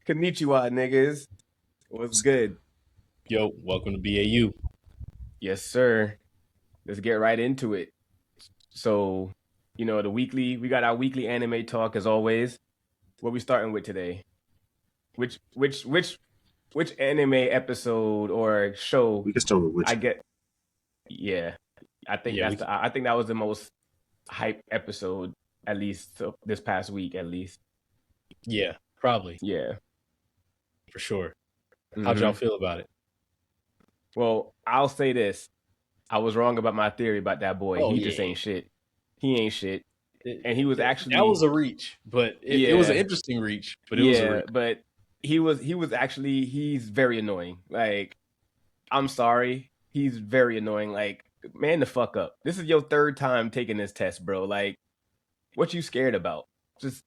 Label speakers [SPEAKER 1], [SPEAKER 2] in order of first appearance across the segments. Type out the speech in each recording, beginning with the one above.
[SPEAKER 1] Konnichiwa, niggas. What's good?
[SPEAKER 2] Yo, welcome to BAU.
[SPEAKER 1] Yes, sir. Let's get right into it. So, we got our weekly anime talk as always. What we starting with today? Which anime episode or show
[SPEAKER 3] We can start with which.
[SPEAKER 1] I get? Yeah, I think
[SPEAKER 2] Yeah,
[SPEAKER 1] I think that was the most hype episode, at least this past week, at least.
[SPEAKER 2] yeah, probably
[SPEAKER 1] Yeah.
[SPEAKER 2] for sure. How'd y'all feel about it?
[SPEAKER 1] Well, I'll say this. I was wrong about my theory about that boy.
[SPEAKER 2] Oh,
[SPEAKER 1] He just
[SPEAKER 2] yeah.
[SPEAKER 1] ain't shit. He ain't shit. And he was actually
[SPEAKER 2] That was a reach, but it was an interesting reach. But it was a reach.
[SPEAKER 1] but he was actually he's very annoying. Like, I'm sorry, he's very annoying. Like, man, the fuck up. This is your third time taking this test, bro. Like, what you scared about? Just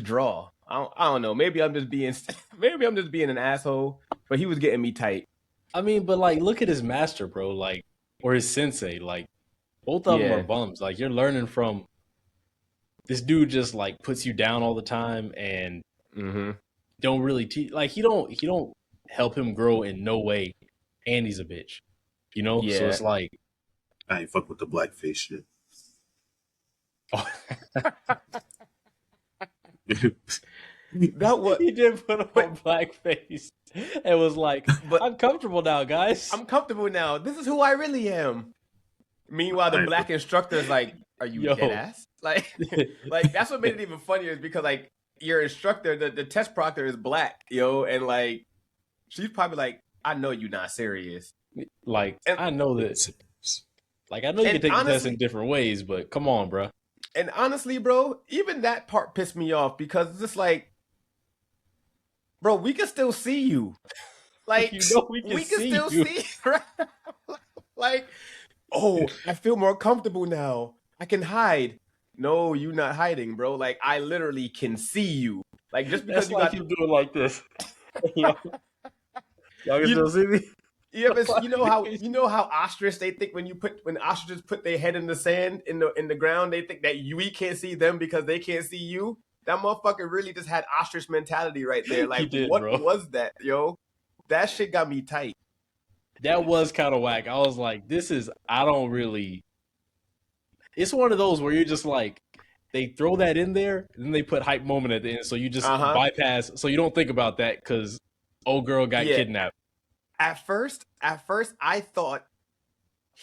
[SPEAKER 1] draw. I don't know. Maybe I'm just being an asshole. But he was getting me tight.
[SPEAKER 2] I mean, but like, look at his master, bro. Like, or his sensei. Like, both of them are bums. Like, you're learning from this dude. Just like puts you down all the time and don't really teach. Like, he don't help him grow in no way. And he's a bitch, you know.
[SPEAKER 1] Yeah.
[SPEAKER 2] So it's like,
[SPEAKER 3] I ain't fuck with the blackface shit.
[SPEAKER 1] That was
[SPEAKER 2] he did put on blackface. It was like, but I'm comfortable now, guys.
[SPEAKER 1] I'm comfortable now. This is who I really am. Meanwhile, the black instructor is like, "Are you dead ass?" Like that's what made it even funnier is because like your instructor, the test proctor is black, and like she's probably like, "I know you're not serious."
[SPEAKER 2] Like, and I know that. Like, I know you can take the test in different ways, but come on, bro.
[SPEAKER 1] And honestly, bro, even that part pissed me off because it's just like, bro, we can still see you. Like,
[SPEAKER 2] we can
[SPEAKER 1] still see you. Like, oh, I feel more comfortable now. I can hide. No, you're not hiding, bro. Like, I literally can see you. Like, just because you got
[SPEAKER 2] you doing like this. Y'all can still see me.
[SPEAKER 1] Yeah, but you know how ostrich they think when ostriches put their head in the sand in the ground, they think that we can't see them because they can't see you. That motherfucker really just had ostrich mentality right there. Like, what was that, yo? That shit got me tight.
[SPEAKER 2] That was kind of whack. I was like, it's one of those where you're just like, they throw that in there, and then they put hype moment at the end, so you just bypass, so you don't think about that because old girl got kidnapped.
[SPEAKER 1] At first, I thought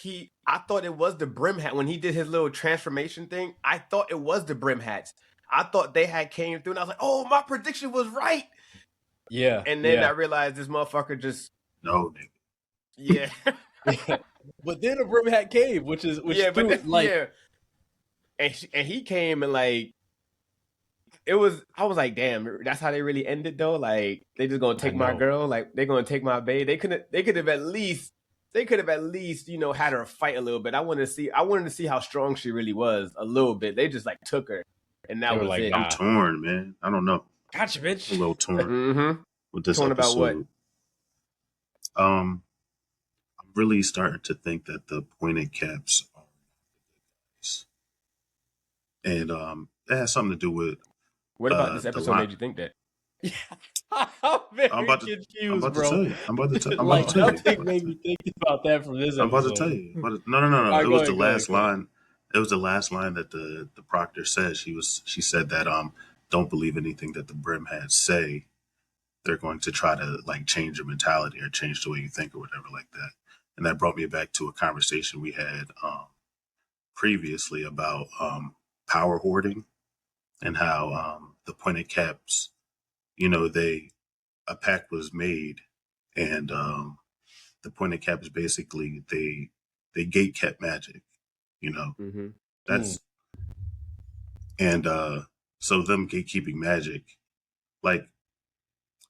[SPEAKER 1] it was the brim hat when he did his little transformation thing. I thought it was the brim hats. I thought they had came through, and I was like, "Oh, my prediction was right."
[SPEAKER 2] Yeah.
[SPEAKER 1] And then I realized this motherfucker just
[SPEAKER 3] nigga.
[SPEAKER 1] Yeah.
[SPEAKER 2] But then a brim hat came, which And
[SPEAKER 1] he came and like. I was like, damn, that's how they really ended though. Like, they just gonna take my girl, like they're gonna take my babe. They could have at least, had her fight a little bit. I wanted to see how strong she really was a little bit. They just like took her, and that was like, it.
[SPEAKER 3] I'm torn, man. I don't know.
[SPEAKER 2] Gotcha, bitch.
[SPEAKER 3] I'm a little torn with this episode.
[SPEAKER 1] About what?
[SPEAKER 3] I'm really starting to think that the pointed caps are and it has something to do with.
[SPEAKER 1] What about this episode made you think that?
[SPEAKER 2] I'm very confused, bro.
[SPEAKER 3] I'm about to tell you.
[SPEAKER 2] Nothing made me think about that from this episode.
[SPEAKER 3] I'm about to tell you. No. It was the last line. It was the last line that the proctor said. She said that don't believe anything that the brim hats say. They're going to try to like change your mentality or change the way you think or whatever like that. And that brought me back to a conversation we had previously about power hoarding. And how the pointed caps, a pact was made, and the pointed caps basically they gate kept magic, That's and so them gatekeeping magic, like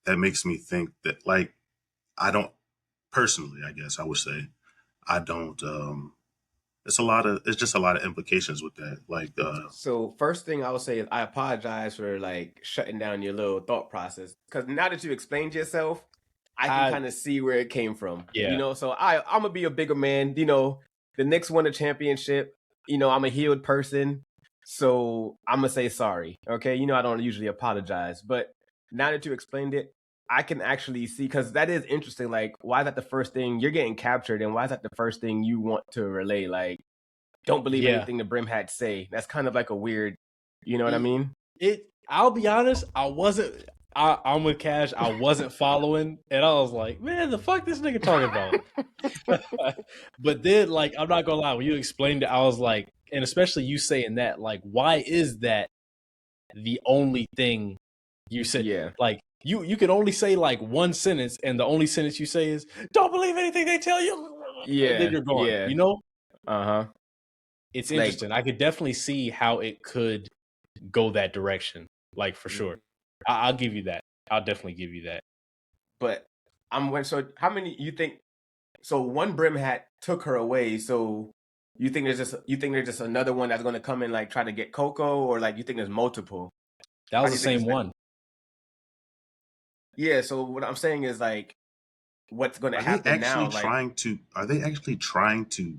[SPEAKER 3] that makes me think that like I don't personally, I guess I would say I don't. It's just a lot of implications with that. Like,
[SPEAKER 1] so first thing I would say is I apologize for like shutting down your little thought process because now that you explained yourself, I can kind of see where it came from.
[SPEAKER 2] Yeah.
[SPEAKER 1] So I'm gonna be a bigger man. The Knicks won a championship. I'm a healed person, so I'm gonna say sorry. Okay, I don't usually apologize, but now that you explained it, I can actually see, because that is interesting. Like, why is that the first thing you're getting captured, and why is that the first thing you want to relay? Like, don't believe anything the brim hats say. That's kind of like a weird, you know what I mean?
[SPEAKER 2] I'll be honest, I'm with Cash. I wasn't following, and I was like, "Man, the fuck this nigga talking about?" But then, like, I'm not gonna lie, when you explained it, I was like, and especially you saying that, like, why is that the only thing you said?
[SPEAKER 1] Yeah.
[SPEAKER 2] Like, you can only say like one sentence, and the only sentence you say is, "Don't believe anything they tell you."
[SPEAKER 1] Yeah.
[SPEAKER 2] And then you're gone.
[SPEAKER 1] Yeah.
[SPEAKER 2] You know?
[SPEAKER 1] It's
[SPEAKER 2] interesting. I could definitely see how it could go that direction. Like, for sure. I'll give you that. I'll definitely give you that.
[SPEAKER 1] But so how many you think? So one brim hat took her away. So you think there's just another one that's going to come and like try to get Coco, or like you think there's multiple?
[SPEAKER 2] That was the same one.
[SPEAKER 1] Yeah. So what I'm saying is, like, what's going to happen now? Like,
[SPEAKER 3] are they actually trying to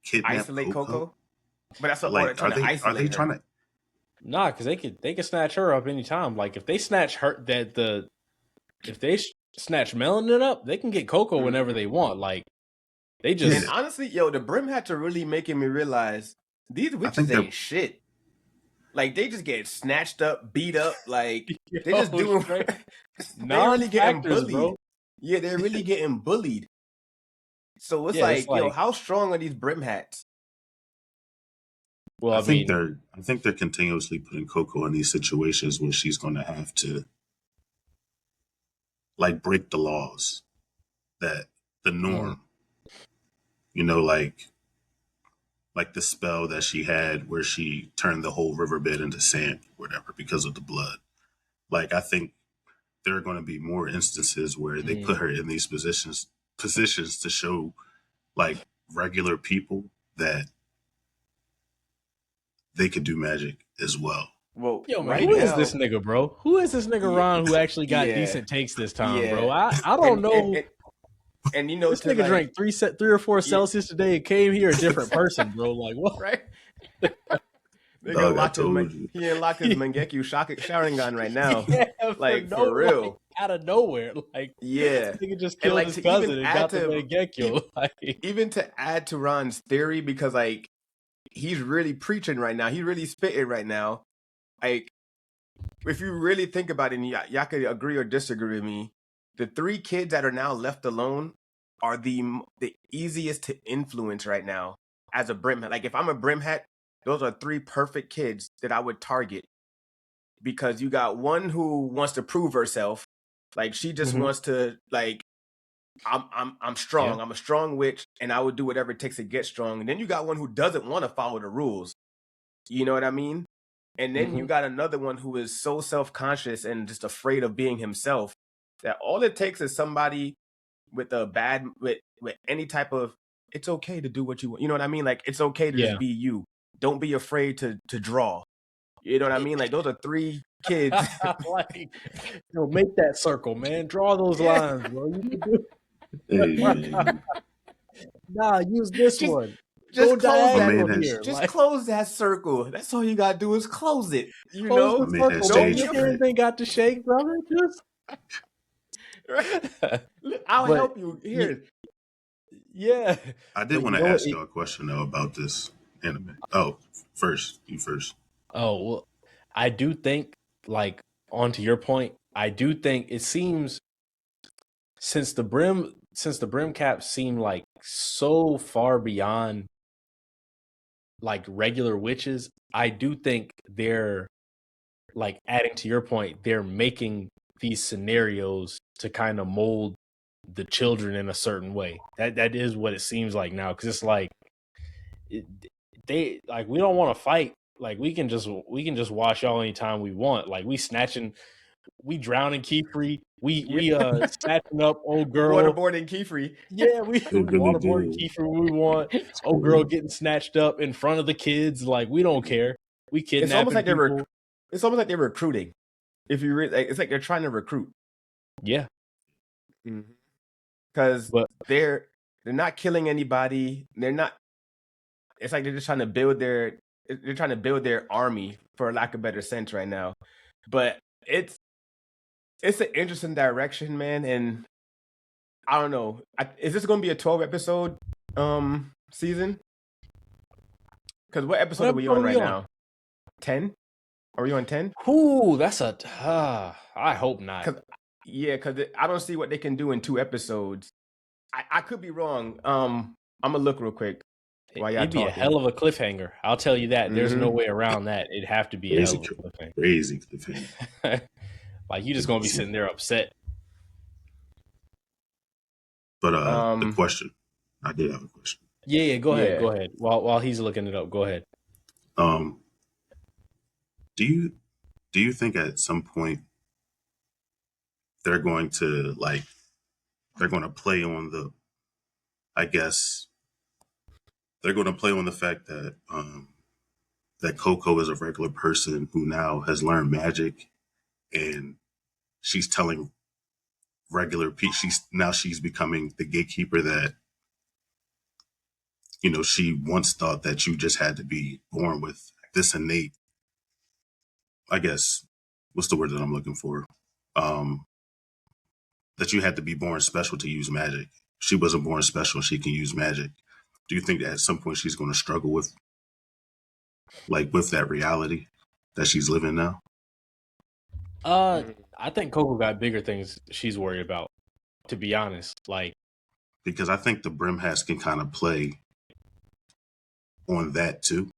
[SPEAKER 3] kidnap
[SPEAKER 1] isolate Coco? But that's what
[SPEAKER 3] like,
[SPEAKER 1] trying to isolate
[SPEAKER 3] are they
[SPEAKER 1] her.
[SPEAKER 3] trying to?
[SPEAKER 2] Nah, because they could snatch her up anytime. Like, if they snatch her, if they snatch Melanin up, they can get Coco whenever they want. Like, they just.
[SPEAKER 1] And honestly, yo, the brim hats are really making me realize these witches ain't shit. Like, they just get snatched up, beat up. Like, they just doing. They're really getting bullied, bro. Yeah, they're really getting bullied. So it's like, yo, how strong are these brim hats?
[SPEAKER 3] Well, I think they're continuously putting Coco in these situations where she's going to have to, like, break the laws, that the norm. You know, like the spell that she had where she turned the whole riverbed into sand, or whatever, because of the blood. Like, I think there are going to be more instances where they put her in these positions to show, like, regular people that they could do magic as well.
[SPEAKER 1] Well,
[SPEAKER 2] yo, man, who is this nigga, bro? Who is this nigga Ron who actually got decent takes this time, bro? I don't know.
[SPEAKER 1] And you know,
[SPEAKER 2] this nigga drank 3 or 4 Celsius today and came here a different person, bro. Like, what?
[SPEAKER 1] Right? He unlocked his Mangekyo Sharingan right now. Like, for real.
[SPEAKER 2] Like, out of nowhere. Like,
[SPEAKER 1] yeah.
[SPEAKER 2] This nigga just killed his cousin and got the Mangekyo. Like,
[SPEAKER 1] even to add to Ron's theory, because, like, he's really preaching right now. He's really spitting right now. Like, if you really think about it, and y'all could agree or disagree with me, the 3 kids that are now left alone are the easiest to influence right now as a brim hat. Like, if I'm a brim hat, those are 3 perfect kids that I would target, because you got one who wants to prove herself. Like, she just wants to, like, I'm strong. Yeah. I'm a strong witch, and I would do whatever it takes to get strong. And then you got one who doesn't want to follow the rules. You know what I mean? And then you got another one who is so self-conscious and just afraid of being himself that all it takes is somebody with any type of, it's okay to do what you want. You know what I mean? Like, it's okay to just be you. Don't be afraid to draw. You know what I mean? Like, those are 3 kids.
[SPEAKER 2] Like, yo, make that circle, man. Draw those lines, bro. You can do Nah, use this one.
[SPEAKER 1] Just close that here. Just close that circle. That's all you gotta do is close it. You know,
[SPEAKER 2] the circle. Your hands ain't got to shake, brother. Just
[SPEAKER 1] I'll help you here.
[SPEAKER 2] Yeah,
[SPEAKER 3] I did want to ask y'all a question though about this anime. Oh, you first.
[SPEAKER 2] Oh well, I do think, like, onto your point, I do think it seems, since the brim caps seem like so far beyond, like, regular witches, I do think they're, like, adding to your point, they're making these scenarios to kind of mold the children in a certain way. That is what it seems like now, because it's like they like, we don't want to fight. Like, we can just wash y'all anytime we want. Like, we drowning Keyfree. We snatching up old girl.
[SPEAKER 1] Waterboarding Keyfree.
[SPEAKER 2] Yeah, we waterboarding Keyfree when we want. Old girl getting snatched up in front of the kids. Like, we don't care. We kidnapping
[SPEAKER 1] It's almost like
[SPEAKER 2] people.
[SPEAKER 1] It's almost like they're recruiting. If you really, it's like they're trying to recruit.
[SPEAKER 2] Yeah.
[SPEAKER 1] Because they're not killing anybody. They're not. It's like they're just trying to build their army, for lack of better sense, right now. But it's it's an interesting direction, man, and I don't know. Is this going to be a 12 episode season? Because what episode are we on right now? 10? Are we on 10?
[SPEAKER 2] Ooh, that's a. I hope not.
[SPEAKER 1] Because I don't see what they can do in 2 episodes. I could be wrong. I'm gonna look real quick while y'all
[SPEAKER 2] It'd be
[SPEAKER 1] talking.
[SPEAKER 2] a hell of a cliffhanger. I'll tell you that. There's no way around that. It'd have to be a hell of a cliffhanger.
[SPEAKER 3] Crazy cliffhanger.
[SPEAKER 2] Like you just gonna be sitting there upset.
[SPEAKER 3] But the question, I did have a question.
[SPEAKER 2] Yeah, go ahead. Go ahead. While he's looking it up, go ahead.
[SPEAKER 3] Do you think at some point they're going to play on the, I guess they're going to play on the fact that that Coco is a regular person who now has learned magic, and she's telling regular people, she's becoming the gatekeeper that, you know, she once thought that you just had to be born with this innate, I guess, what's the word that I'm looking for? That you had to be born special to use magic. She wasn't born special. She can use magic. Do you think that at some point she's going to struggle with that reality that she's living now?
[SPEAKER 2] I think Coco got bigger things she's worried about, to be honest.
[SPEAKER 3] Because I think the Brim Hats can kind of play on that too.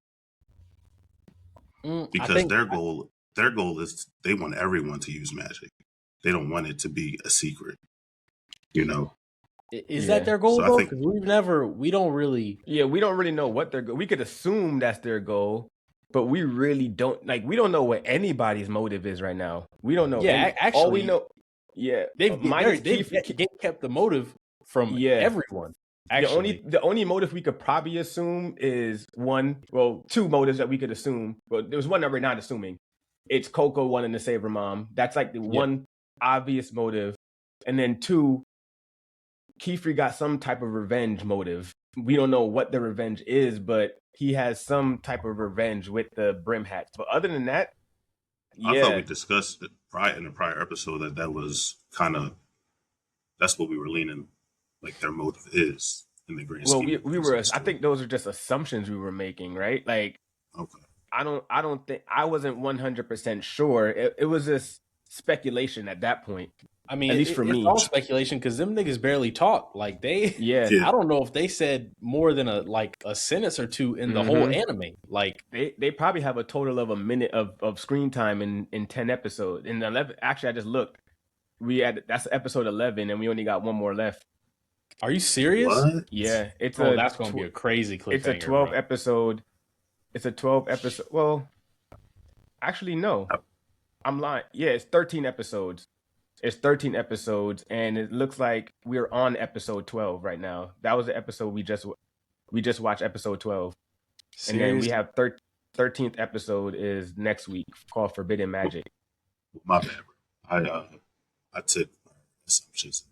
[SPEAKER 3] Because their goal is they want everyone to use magic. They don't want it to be a secret, you know.
[SPEAKER 2] Is that their goal though? Because we don't really
[SPEAKER 1] know what their goal. We could assume that's their goal, but we really don't. We don't know what anybody's motive is right now. We don't know.
[SPEAKER 2] Yeah, actually,
[SPEAKER 1] all we know. Yeah,
[SPEAKER 2] they've kept the motive from everyone. Actually,
[SPEAKER 1] the only motive we could probably assume is two motives that we could assume. Well, there was one that we're not assuming. It's Coco wanting to save her mom. That's the one obvious motive, and then 2, Kiefer got some type of revenge motive. We don't know what the revenge is, but he has some type of revenge with the Brim Hats. But other than that,
[SPEAKER 3] I thought we discussed it in the prior episode that was kind of, that's what we were leaning, their motive is in the grand scheme.
[SPEAKER 1] Well, we were. I think those are just assumptions we were making, right? Okay. I don't think, I wasn't 100% sure. It was just speculation at that point.
[SPEAKER 2] I mean,
[SPEAKER 1] at least for me,
[SPEAKER 2] it's all speculation because them niggas barely talk. I don't know if they said more than a sentence or two in the whole anime.
[SPEAKER 1] They probably have a total of a minute of screen time in 10 episodes. In 11, actually, I just looked. That's episode 11, and we only got one more left.
[SPEAKER 2] Are you serious?
[SPEAKER 3] What?
[SPEAKER 1] Yeah,
[SPEAKER 2] that's going to be a crazy cliffhanger.
[SPEAKER 1] It's a 12 episode. It's a 12 episode. Well, actually, no. I'm lying. Yeah, it's 13 episodes. It's 13 episodes, and it looks like we're on episode 12 right now. That was the episode we just watched, episode 12. Seriously? And then we have 13th episode is next week, called Forbidden Magic.
[SPEAKER 3] My bad, bro. I took assumptions.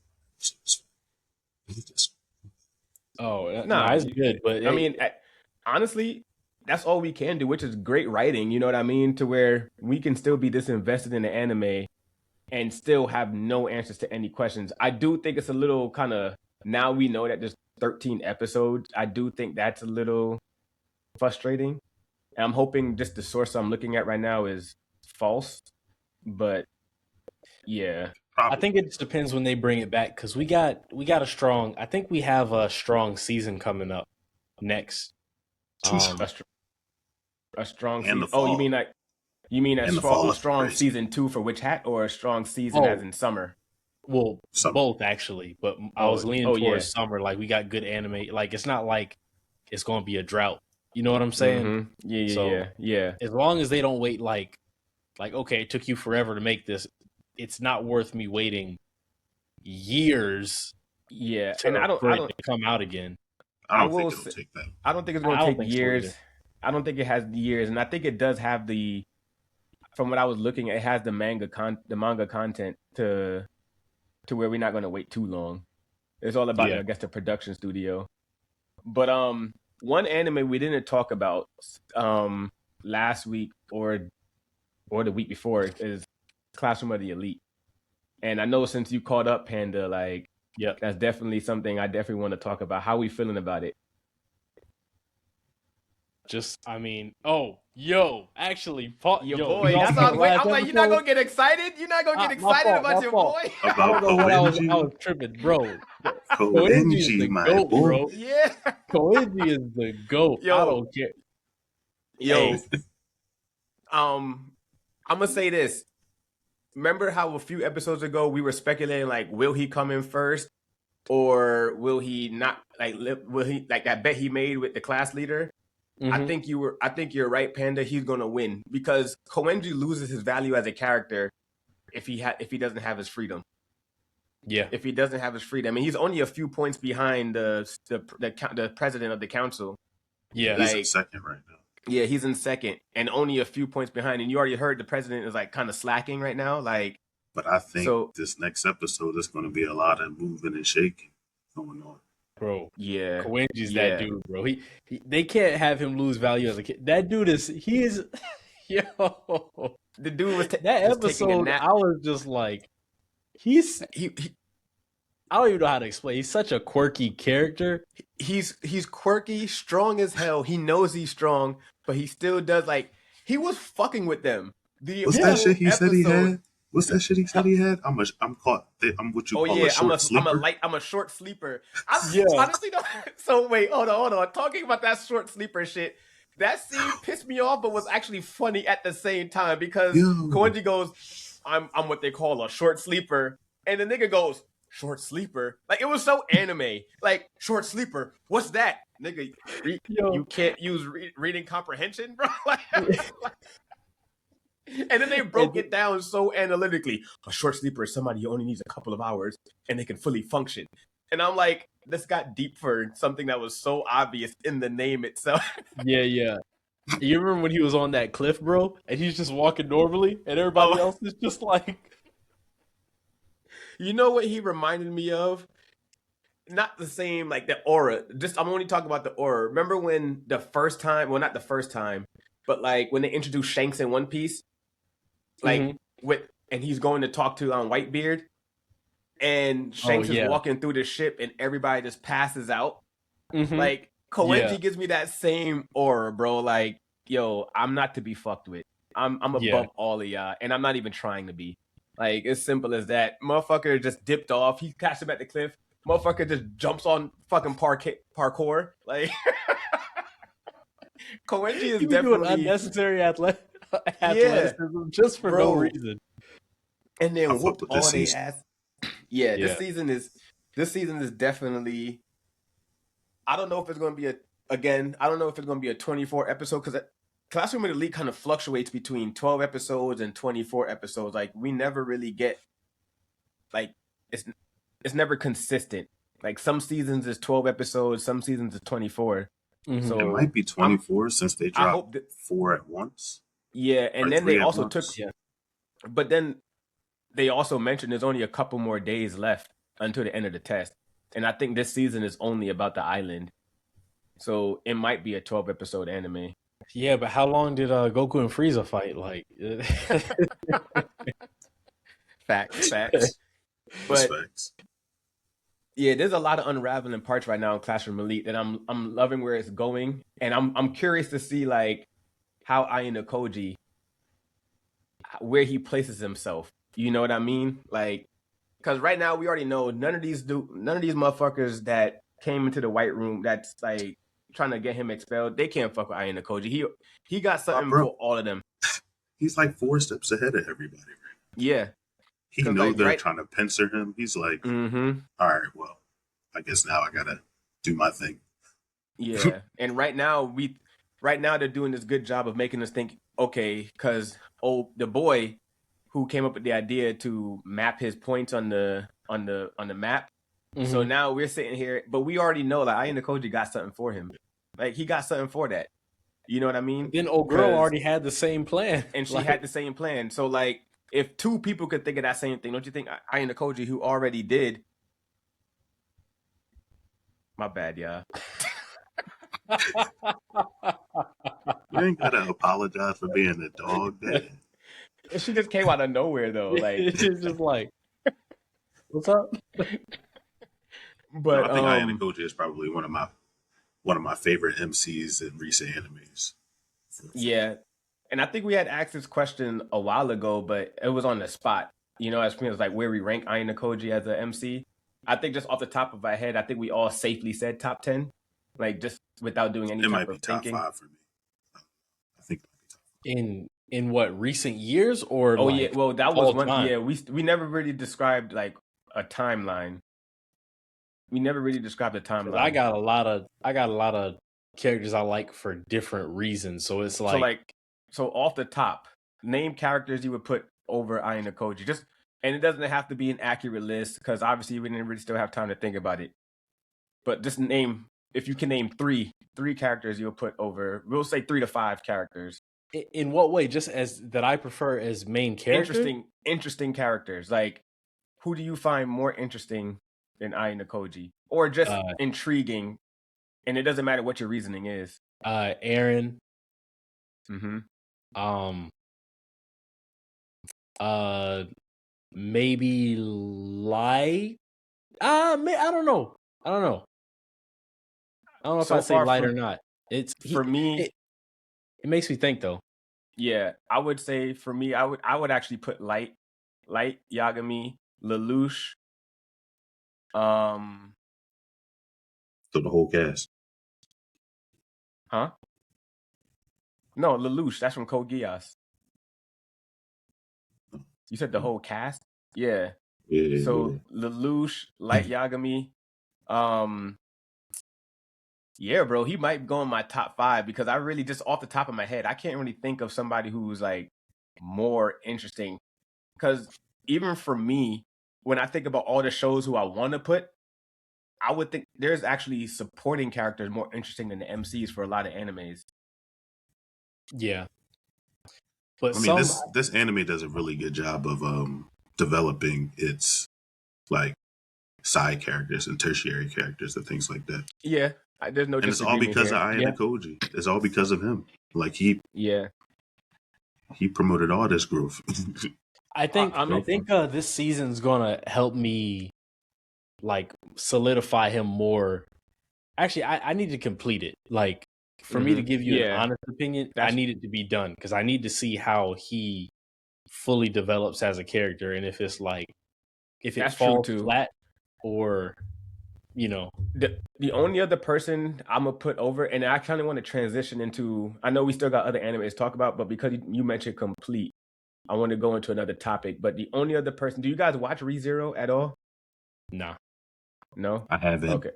[SPEAKER 2] Oh, no, it's good. But
[SPEAKER 1] I mean, honestly, that's all we can do, which is great writing. You know what I mean? To where we can still be disinvested in the anime and still have no answers to any questions. I do think it's a little kind of, now we know that there's 13 episodes. I do think that's a little frustrating. And I'm hoping just the source I'm looking at right now is false. But yeah.
[SPEAKER 2] I think it just depends when they bring it back, because we got a strong, I think we have a strong season coming up next.
[SPEAKER 1] A strong season. Oh, you mean a strong season 2 for Witch Hat, or a strong season as in summer?
[SPEAKER 2] Well, both actually, but I was leaning towards summer. We got good anime. It's not like it's going to be a drought. You know what I'm saying?
[SPEAKER 1] Mm-hmm. Yeah.
[SPEAKER 2] As long as they don't wait, okay, it took you forever to make this. It's not worth me waiting years.
[SPEAKER 1] Yeah,
[SPEAKER 2] and I don't to come out again.
[SPEAKER 3] I don't think it'll take that.
[SPEAKER 1] I don't think it's going to take years. I don't think it has years, and I think it does have the. From what I was looking at, it has the manga content to where we're not going to wait too long. It's all about, I guess, the production studio. But one anime we didn't talk about last week or the week before is Classroom of the Elite. And I know since you caught up, Panda, like,
[SPEAKER 2] yeah,
[SPEAKER 1] that's definitely something I definitely want to talk about. How we feeling about it?
[SPEAKER 2] Actually,
[SPEAKER 1] Your
[SPEAKER 2] yo,
[SPEAKER 1] boy.
[SPEAKER 2] y'all
[SPEAKER 1] That's
[SPEAKER 2] seen
[SPEAKER 1] all.
[SPEAKER 2] the
[SPEAKER 1] Wait,
[SPEAKER 2] last
[SPEAKER 1] I'm like, you're not
[SPEAKER 2] episode?
[SPEAKER 1] gonna get excited. You're not gonna get
[SPEAKER 2] My
[SPEAKER 1] excited
[SPEAKER 2] fault,
[SPEAKER 1] about
[SPEAKER 2] my
[SPEAKER 1] your
[SPEAKER 2] fault.
[SPEAKER 1] boy.
[SPEAKER 2] I
[SPEAKER 3] About
[SPEAKER 2] don't know what I was
[SPEAKER 3] Koenji.
[SPEAKER 2] tripping, bro. Koenji is
[SPEAKER 3] Koenji,
[SPEAKER 2] the
[SPEAKER 3] my
[SPEAKER 2] GOAT,
[SPEAKER 3] boy.
[SPEAKER 2] bro.
[SPEAKER 1] Yeah.
[SPEAKER 2] Koenji is the GOAT. I
[SPEAKER 1] Yo,
[SPEAKER 2] don't care.
[SPEAKER 1] yo.
[SPEAKER 2] Hey,
[SPEAKER 1] I'm gonna say this. Remember how a few episodes ago we were speculating, like, will he come in first, or will he not? Like, will he, like that bet he made with the class leader? I think you're right, Panda. He's gonna win because Koenji loses his value as a character if he doesn't have his freedom.
[SPEAKER 2] yeah.
[SPEAKER 1] If he doesn't have his freedom, I mean, he's only a few points behind the president of the council.
[SPEAKER 2] Yeah.
[SPEAKER 3] He's in second right now.
[SPEAKER 1] Yeah, he's in second and only a few points behind. And you already heard the president is like kind of slacking right now. Like,
[SPEAKER 3] but I think
[SPEAKER 1] so
[SPEAKER 3] this next episode is going to be a lot of moving and shaking going on.
[SPEAKER 2] Bro,
[SPEAKER 1] yeah,
[SPEAKER 2] Koenji's that dude, bro. He they can't have him lose value as a kid. That dude is yo.
[SPEAKER 1] The dude was
[SPEAKER 2] that
[SPEAKER 1] just taking a
[SPEAKER 2] episode.
[SPEAKER 1] nap.
[SPEAKER 2] I was just like, he's
[SPEAKER 1] he
[SPEAKER 2] I don't even know how to explain. He's such a quirky character.
[SPEAKER 1] He's quirky, strong as hell. He knows he's strong, but he still does, like, he was fucking with them.
[SPEAKER 3] What's that shit he said he had? What's that shit he said he had? I'm caught. I'm what you call a short sleeper.
[SPEAKER 1] I'm a short sleeper. Honestly, no. So wait, hold on. Talking about that short sleeper shit, that scene pissed me off, but was actually funny at the same time because Koenji goes, "I'm what they call a short sleeper," and the nigga goes, "Short sleeper?" Like, it was so anime. Like, short sleeper, what's that, nigga? You can't use reading comprehension, bro. And then they broke it down so analytically. A short sleeper is somebody who only needs a couple of hours and they can fully function. And I'm like, this got deep for something that was so obvious in the name itself.
[SPEAKER 2] Yeah. You remember when he was on that cliff, bro, and he's just walking normally, and everybody else is just like.
[SPEAKER 1] You know what he reminded me of? Not the same, like the aura. I'm only talking about the aura. Remember when the first time, well, not the first time, but like when they introduced Shanks in One Piece? Like, and he's going to talk to Whitebeard, and Shanks is walking through the ship, and everybody just passes out. Like, Koenji gives me that same aura, bro. Like, yo, I'm not to be fucked with. I'm above all of y'all, and I'm not even trying to be. Like, as simple as that. Motherfucker just dipped off. He catches him at the cliff. Motherfucker just jumps on fucking parkour. Like, Koenji is definitely
[SPEAKER 2] doing unnecessary athleticism just for no reason.
[SPEAKER 1] And then whooped all their ass. Yeah, this season is definitely. I don't know if it's going to be I don't know if it's going to be a 24 episode because Classroom of the Elite kind of fluctuates between 12 episodes and 24 episodes. Like, we never really get, like, it's never consistent. Like, some seasons is 12 episodes, some seasons is 24.
[SPEAKER 3] So it might be 24 since they dropped 4 at once.
[SPEAKER 1] Yeah, and then they also took, but then they also mentioned there's only a couple more days left until the end of the test. And I think this season is only about the island. So it might be a 12 episode anime.
[SPEAKER 2] Yeah, but how long did Goku and Frieza fight? Like,
[SPEAKER 1] facts. But yeah, there's a lot of unraveling parts right now in Classroom Elite that I'm loving where it's going, and I'm curious to see like how Ayanokoji, where he places himself. You know what I mean? Like, because right now we already know none of these motherfuckers that came into the White Room that's like trying to get him expelled, they can't fuck with Ayanokoji. He got something for all of them.
[SPEAKER 3] He's like 4 steps ahead of everybody right now.
[SPEAKER 1] Yeah.
[SPEAKER 3] He knows they're trying to pincer him. He's like, all right, well, I guess now I gotta do my thing.
[SPEAKER 1] Yeah. And right now they're doing this good job of making us think, okay, because the boy who came up with the idea to map his points on the map. So now we're sitting here, but we already know that Ayanokoji got something for him. Like, he got something for that. You know what I mean?
[SPEAKER 2] Then old girl already had the same plan.
[SPEAKER 1] And she had the same plan. So, like, if 2 people could think of that same thing, don't you think Ayanokoji, who already did? My bad, y'all.
[SPEAKER 3] You ain't gotta apologize for being a dog, Dad.
[SPEAKER 1] She just came out of nowhere, though. Like,
[SPEAKER 2] she's just like, What's up?
[SPEAKER 3] No, I
[SPEAKER 1] But
[SPEAKER 3] think Ayanokoji is probably one of my favorite MCs in recent animes.
[SPEAKER 1] yeah, and I think we had asked this question a while ago, but it was on the spot. You know, as far as like where we rank Ayanokoji as a MC. I think just off the top of our head, I think we all safely said top 10, like just without doing any
[SPEAKER 3] It
[SPEAKER 1] type
[SPEAKER 3] might be
[SPEAKER 1] of
[SPEAKER 3] top
[SPEAKER 1] thinking.
[SPEAKER 3] 5 for me. I think
[SPEAKER 2] In what, recent years or
[SPEAKER 1] Oh yeah,
[SPEAKER 2] like
[SPEAKER 1] well that was
[SPEAKER 2] all
[SPEAKER 1] one.
[SPEAKER 2] time?
[SPEAKER 1] Yeah, we never really described like a timeline. We never really described a
[SPEAKER 2] Because
[SPEAKER 1] timeline.
[SPEAKER 2] I got a lot of characters I like for different reasons. So it's
[SPEAKER 1] So
[SPEAKER 2] like,
[SPEAKER 1] like, so off the top, name characters you would put over Ayanokoji. Just and it doesn't have to be an accurate list because obviously we didn't really still have time to think about it. But just name if you can name three characters you'll put over. We'll say 3 to 5 characters.
[SPEAKER 2] in what way? Just as that I prefer as main character?
[SPEAKER 1] Interesting characters. Like who do you find more interesting than Ayanokoji, or just
[SPEAKER 2] Uh,
[SPEAKER 1] intriguing? And it doesn't matter what your reasoning is.
[SPEAKER 2] Aaron.
[SPEAKER 1] Mm-hmm.
[SPEAKER 2] Um, uh, maybe Light. I don't know. I don't know. I don't know if
[SPEAKER 1] So
[SPEAKER 2] I'd say
[SPEAKER 1] far
[SPEAKER 2] Light or not.
[SPEAKER 1] for me,
[SPEAKER 2] It makes me think though.
[SPEAKER 1] yeah, I would say for me, I would actually put Light, Yagami, Lelouch. Um,
[SPEAKER 3] so the whole cast.
[SPEAKER 1] huh? No, Lelouch. That's from Code Geass. You said the whole cast. Yeah.
[SPEAKER 3] Yeah.
[SPEAKER 1] So Lelouch, Light Yagami. Um, yeah, bro, he might go in my top 5 because I really just off the top of my head, I can't really think of somebody who's like more interesting. Because even for me, when I think about all the shows who I want to put, I would think there's actually supporting characters more interesting than the MCs for a lot of animes.
[SPEAKER 2] Yeah, but
[SPEAKER 3] I mean,
[SPEAKER 2] some
[SPEAKER 3] this anime does a really good job of developing its like side characters and tertiary characters and things like that.
[SPEAKER 1] Yeah, there's no
[SPEAKER 3] And it's all
[SPEAKER 1] disagreement
[SPEAKER 3] because of
[SPEAKER 1] here.
[SPEAKER 2] yeah.
[SPEAKER 3] Ayanokoji. It's all because of him. Like
[SPEAKER 1] Yeah,
[SPEAKER 3] he promoted all this growth.
[SPEAKER 2] I think
[SPEAKER 1] I mean,
[SPEAKER 2] this season's gonna help me like solidify him more. Actually, I need to complete it. Like for me to give you an
[SPEAKER 1] yeah,
[SPEAKER 2] honest opinion, I
[SPEAKER 1] that's
[SPEAKER 2] need it to be done because I need to see how he fully develops as a character and if it's like if it
[SPEAKER 1] that's true
[SPEAKER 2] falls
[SPEAKER 1] too.
[SPEAKER 2] flat or you know.
[SPEAKER 1] The only other person I'm gonna put over, and I kind of want to transition into. I know we still got other animes to talk about, but because you mentioned complete, I want to go into another topic. But the only other person, do you guys watch ReZero at all?
[SPEAKER 2] Nah.
[SPEAKER 1] No.
[SPEAKER 3] I haven't
[SPEAKER 1] Okay.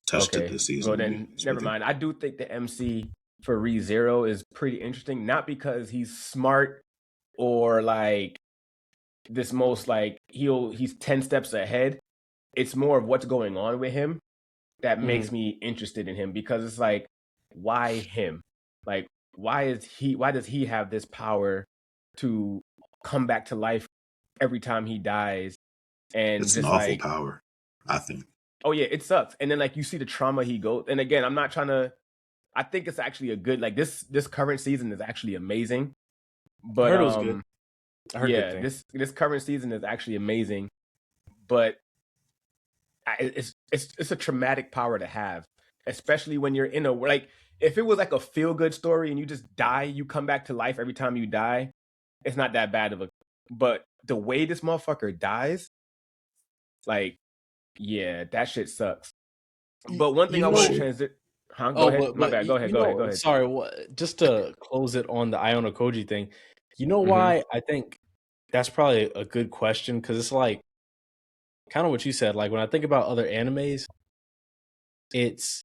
[SPEAKER 3] touched it
[SPEAKER 1] Okay.
[SPEAKER 3] this season.
[SPEAKER 1] Well then, never mind. I do think the MC for ReZero is pretty interesting, not because he's smart or like this most like he's 10 steps ahead. It's more of what's going on with him that
[SPEAKER 2] Mm-hmm.
[SPEAKER 1] makes me interested in him because it's like, why him? Like, why does he have this power to come back to life every time he dies? And
[SPEAKER 3] It's an
[SPEAKER 1] just
[SPEAKER 3] awful
[SPEAKER 1] like,
[SPEAKER 3] power, I think.
[SPEAKER 1] oh yeah, it sucks. And then like you see the trauma he goes. And again, I'm not trying to. I think it's actually a good like this current season is actually amazing.
[SPEAKER 2] I
[SPEAKER 1] But
[SPEAKER 2] heard it was good. I heard good
[SPEAKER 1] yeah,
[SPEAKER 2] things.
[SPEAKER 1] this current season is actually amazing. But it's a traumatic power to have, especially when you're in a like if it was like a feel good story and you just die, you come back to life every time you die. It's not that bad of a. But the way this motherfucker dies, like, yeah, that shit sucks. But one thing
[SPEAKER 2] You
[SPEAKER 1] I want to
[SPEAKER 2] know,
[SPEAKER 1] transit. Huh? Go
[SPEAKER 2] oh,
[SPEAKER 1] ahead. My bad. Go ahead.
[SPEAKER 2] you
[SPEAKER 1] Go ahead. Go
[SPEAKER 2] know,
[SPEAKER 1] ahead.
[SPEAKER 2] sorry, just to close it on the Ayanokoji thing, you know
[SPEAKER 1] Mm-hmm.
[SPEAKER 2] why I think that's probably a good question because it's like kind of what you said. Like when I think about other animes, it's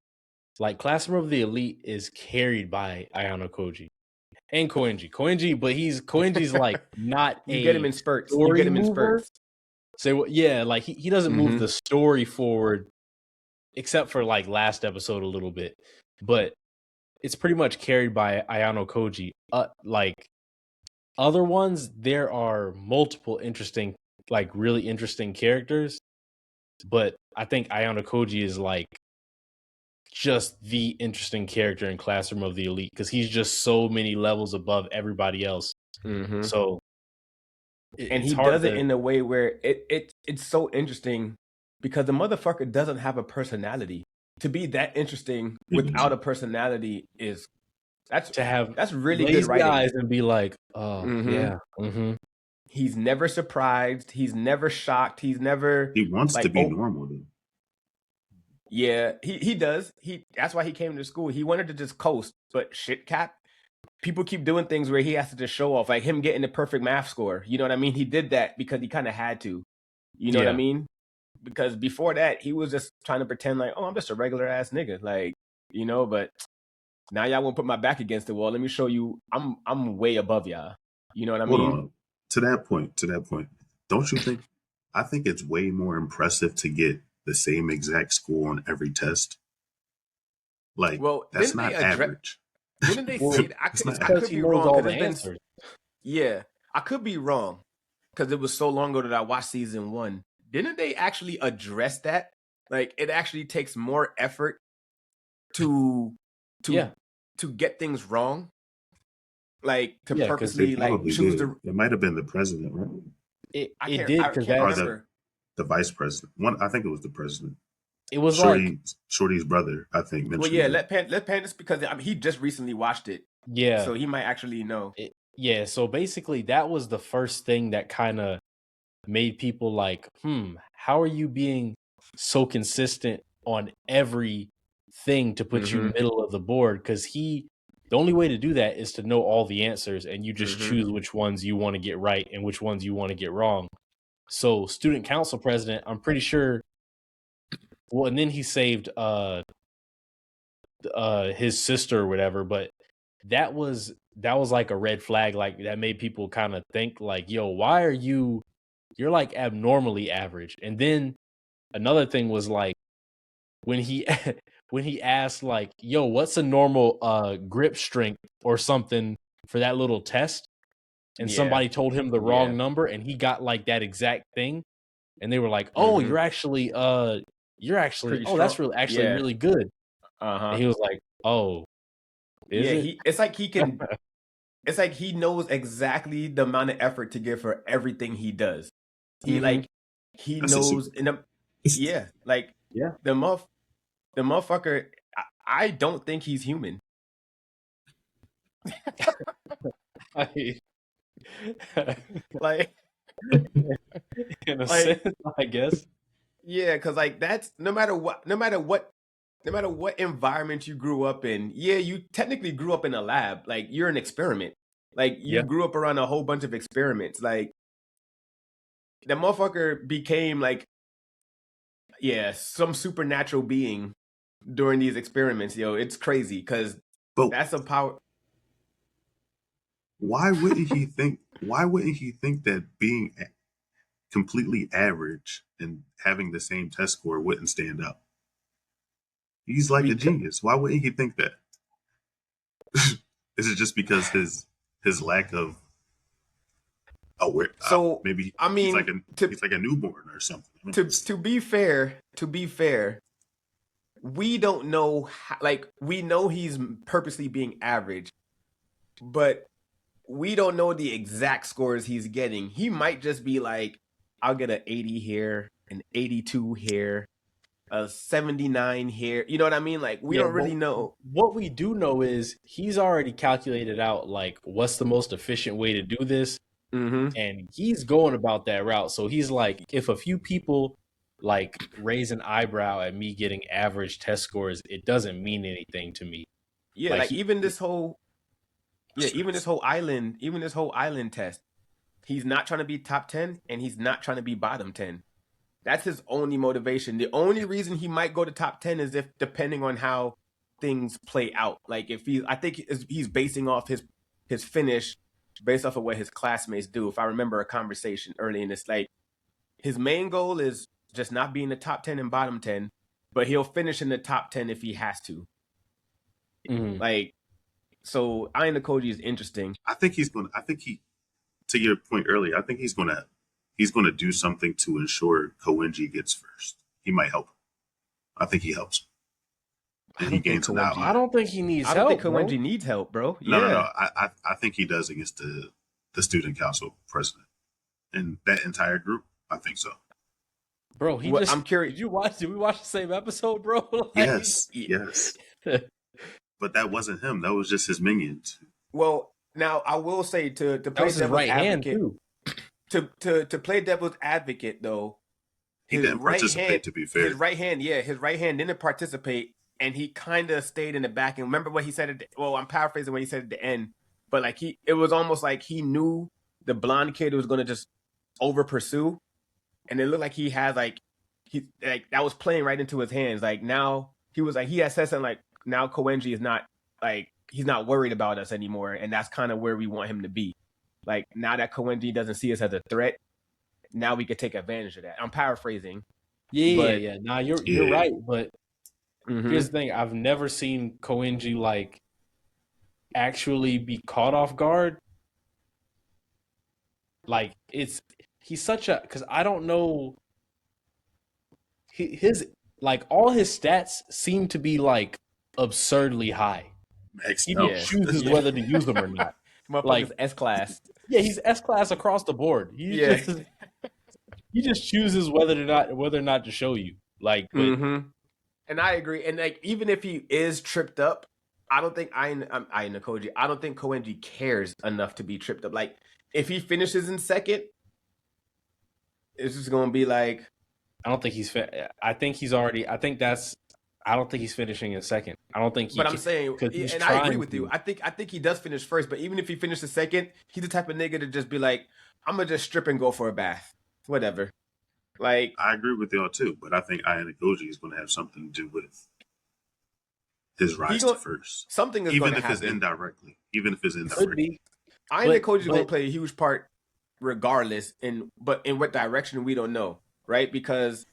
[SPEAKER 2] like Classroom of the Elite is carried by Ayanokoji and Koenji, but Koenji's like not
[SPEAKER 1] You get him
[SPEAKER 2] a
[SPEAKER 1] in spurts. You get
[SPEAKER 2] story
[SPEAKER 1] him in
[SPEAKER 2] mover.
[SPEAKER 1] spurts.
[SPEAKER 2] So yeah, like he doesn't move
[SPEAKER 1] Mm-hmm.
[SPEAKER 2] the story forward except for like last episode a little bit, but it's pretty much carried by Ayanokoji. Like other ones, there are multiple interesting, like really interesting characters, but I think Ayanokoji is like just the interesting character in Classroom of the Elite because he's just so many levels above everybody else.
[SPEAKER 1] Mm-hmm.
[SPEAKER 2] So
[SPEAKER 1] And he does it in a way where it's so interesting because the motherfucker doesn't have a personality. To be that interesting without a personality that's really good writing.
[SPEAKER 2] Eyes and be like, oh yeah. Mm-hmm.
[SPEAKER 1] He's never surprised. He's never shocked. He
[SPEAKER 3] wants to be normal, dude.
[SPEAKER 1] Yeah, he does. That's why he came to school. He wanted to just coast, but shit, Cap. People keep doing things where he has to just show off, like him getting the perfect math score. You know what I mean? He did that because he kind of had to. You know what I mean? Because before that, he was just trying to pretend like, oh, I'm just a regular ass nigga, like, you know. But now y'all won't put my back against the wall. Let me show you, I'm way above y'all. You know what I mean?
[SPEAKER 3] On. To that point, don't you think? I think it's way more impressive to get the same exact score on every test. Like, well, that's not average.
[SPEAKER 1] Didn't they say I could be wrong because I could be wrong because it was so long ago that I watched season 1. Didn't they actually address that? Like, it actually takes more effort to get things wrong, like to purposely like choose the.
[SPEAKER 3] It might have been the president, right?
[SPEAKER 2] It did because that's
[SPEAKER 3] the vice president. I think it was the president.
[SPEAKER 2] It was
[SPEAKER 3] Shorty's brother, I think.
[SPEAKER 1] Well, yeah, let Pandas because he just recently watched it.
[SPEAKER 2] Yeah,
[SPEAKER 1] so he might actually know.
[SPEAKER 2] So basically, that was the first thing that kind of made people like, how are you being so consistent on every thing to put you middle of the board? Because the only way to do that is to know all the answers, and you just choose which ones you want to get right and which ones you want to get wrong. So, student council president, I'm pretty sure. Well, and then he saved his sister or whatever, but that was like a red flag, like that made people kind of think like, yo, why are you're like abnormally average. And then another thing was like when he asked like, yo, what's a normal grip strength or something for that little test? And somebody told him the wrong number and he got like that exact thing. And they were like, oh, you're actually that's really good. And he was like, oh,
[SPEAKER 1] it's like he can. It's like he knows exactly the amount of effort to give for everything he does. He knows the motherfucker. I don't think he's human. Like
[SPEAKER 2] in a sense, I guess.
[SPEAKER 1] Yeah, because like that's no matter what environment you grew up in, you technically grew up in a lab. Like you're an experiment. Like you grew up around a whole bunch of experiments. Like the motherfucker became like some supernatural being during these experiments. Yo, it's crazy because that's a power.
[SPEAKER 3] Why wouldn't he think that being completely average and having the same test score wouldn't stand out? He's like a genius. Why wouldn't he think that? Is it just because his lack of aware?
[SPEAKER 1] So
[SPEAKER 3] maybe
[SPEAKER 1] I mean,
[SPEAKER 3] he's like a newborn or something.
[SPEAKER 1] To be fair, we don't know. We know he's purposely being average, but we don't know the exact scores he's getting. He might just be like, I'll get an 80 here, an 82 here, a 79 here. You know what I mean? Like, we don't really know.
[SPEAKER 2] What we do know is he's already calculated out, like, what's the most efficient way to do this. And he's going about that route. So he's like, if a few people, like, raise an eyebrow at me getting average test scores, it doesn't mean anything to me.
[SPEAKER 1] Yeah, like even this whole island test, he's not trying to be top 10 and he's not trying to be bottom 10. That's his only motivation. The only reason he might go to top 10 is if depending on how things play out. Like if I think he's basing off his finish based off of what his classmates do. If I remember a conversation early in this, like his main goal is just not being the top 10 and bottom 10, but he'll finish in the top 10 if he has to. Like, so Ayanokoji is interesting.
[SPEAKER 3] To your point earlier, I think he's gonna do something to ensure Koenji gets first. He might help. I think he helps. And he gains an outline.
[SPEAKER 2] I don't think he needs help.
[SPEAKER 1] I don't think Koenji needs help, bro.
[SPEAKER 3] No. I think he does against the student council president. in that entire group. I think so.
[SPEAKER 2] Bro, I'm curious. Did we watch the same episode, bro?
[SPEAKER 3] Yes. But that wasn't him. That was just his minions.
[SPEAKER 1] Well, now I will say to play devil's advocate, to play devil's advocate though,
[SPEAKER 3] he didn't participate. To be fair,
[SPEAKER 1] his right hand didn't participate, and he kind of stayed in the back. And remember what he said I'm paraphrasing what he said at the end, but like it was almost like he knew the blonde kid was going to just over pursue, and it looked like he had that was playing right into his hands. Like now he was like he had said something like now Koenji is not like he's not worried about us anymore, and that's kind of where we want him to be. Like now that Koenji doesn't see us as a threat, now we could take advantage of that. I'm paraphrasing.
[SPEAKER 2] Yeah. Nah, you're right, but here's the thing: I've never seen Koenji like actually be caught off guard. Like he's such a because I don't know his like all his stats seem to be like absurdly high. He chooses whether to use them or not.
[SPEAKER 1] Like S-class.
[SPEAKER 2] Yeah, he's S-class across the board. He just chooses whether or not to show you. Like, but,
[SPEAKER 1] and I agree. And like, even if he is tripped up, I don't think Ayanokoji. I don't think Koenji cares enough to be tripped up. Like, if he finishes in second, it's just gonna be like.
[SPEAKER 2] I don't think he's. I think he's already. I don't think he's finishing in second. I don't think.
[SPEAKER 1] I'm saying, and I agree with you. I think he does finish first. But even if he finishes second, he's the type of nigga to just be like, I'm gonna just strip and go for a bath, whatever. Like
[SPEAKER 3] I agree with y'all too, but I think Ayanokoji is going to have something to do with his rise to first.
[SPEAKER 1] Something is
[SPEAKER 3] even
[SPEAKER 1] if
[SPEAKER 3] it's indirectly. Even if it's indirectly.
[SPEAKER 1] Ayanokoji is going to play a huge part, regardless. But in what direction we don't know, right? Because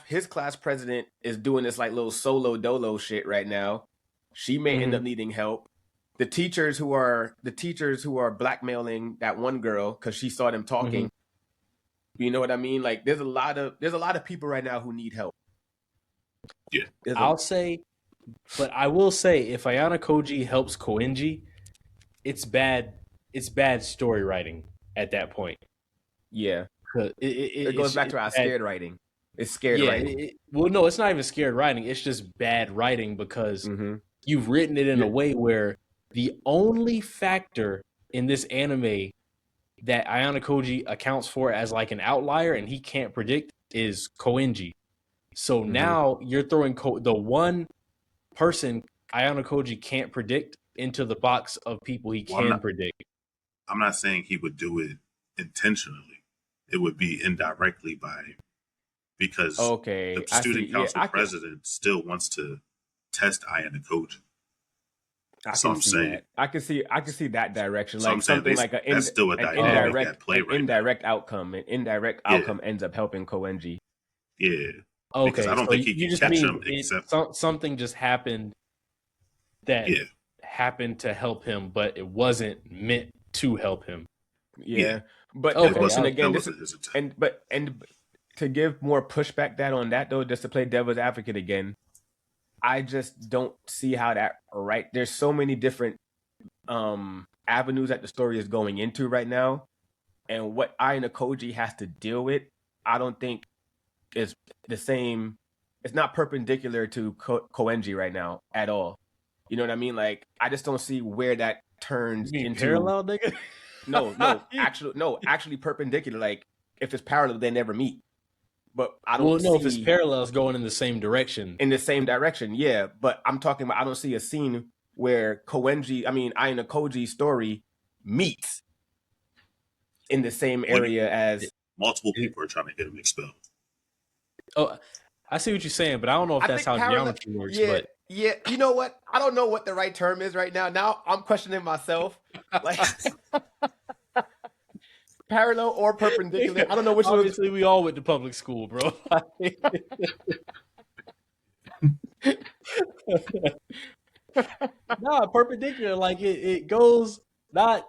[SPEAKER 1] his class president is doing this like little solo dolo shit right now. She may end up needing help. The teachers who are blackmailing that one girl because she saw them talking. You know what I mean? Like there's a lot of people right now who need help.
[SPEAKER 3] Yeah.
[SPEAKER 2] I will say if Ayanokoji helps Koenji, it's bad story writing at that point.
[SPEAKER 1] Yeah. It goes back to our scared writing. It's scared writing.
[SPEAKER 2] No, it's not even scared writing. It's just bad writing because you've written it in a way where the only factor in this anime that Ayanokoji accounts for as like an outlier and he can't predict is Koenji. So now you're throwing the one person Ayanokoji can't predict into the box of people he can predict.
[SPEAKER 3] I'm not saying he would do it intentionally. It would be indirectly because the student council president still wants to test Ayanokoji.
[SPEAKER 1] That's what I'm saying. I can see that direction.
[SPEAKER 3] So
[SPEAKER 1] like something like
[SPEAKER 3] that's still an
[SPEAKER 1] indirect outcome. An indirect outcome ends up helping Koenji.
[SPEAKER 3] Yeah.
[SPEAKER 2] Okay.
[SPEAKER 3] Because I don't think he can catch him except
[SPEAKER 2] something just happened that happened to help him, but it wasn't meant to help him.
[SPEAKER 1] Yeah. But and again, to give more pushback on that though, just to play devil's advocate again, I just don't see how that there's so many different avenues that the story is going into right now, and what Ayanokoji has to deal with, I don't think is the same. It's not perpendicular to Koenji right now at all. You know what I mean? Like I just don't see where that turns into
[SPEAKER 2] parallel, nigga.
[SPEAKER 1] Actually perpendicular. Like if it's parallel, they never meet. But I don't
[SPEAKER 2] if it's parallels going in the same direction.
[SPEAKER 1] In the same direction, yeah. But I'm talking about I don't see a scene where Ayanokoji's story meets in the same area as
[SPEAKER 3] multiple people are trying to get him expelled.
[SPEAKER 2] Oh, I see what you're saying, but I don't know if that's how geometry works.
[SPEAKER 1] Yeah, yeah. You know what? I don't know what the right term is right now. Now I'm questioning myself. Like parallel or perpendicular. I don't know which one.
[SPEAKER 2] Obviously, we all went to public school, bro. Nah, perpendicular. Like it goes not.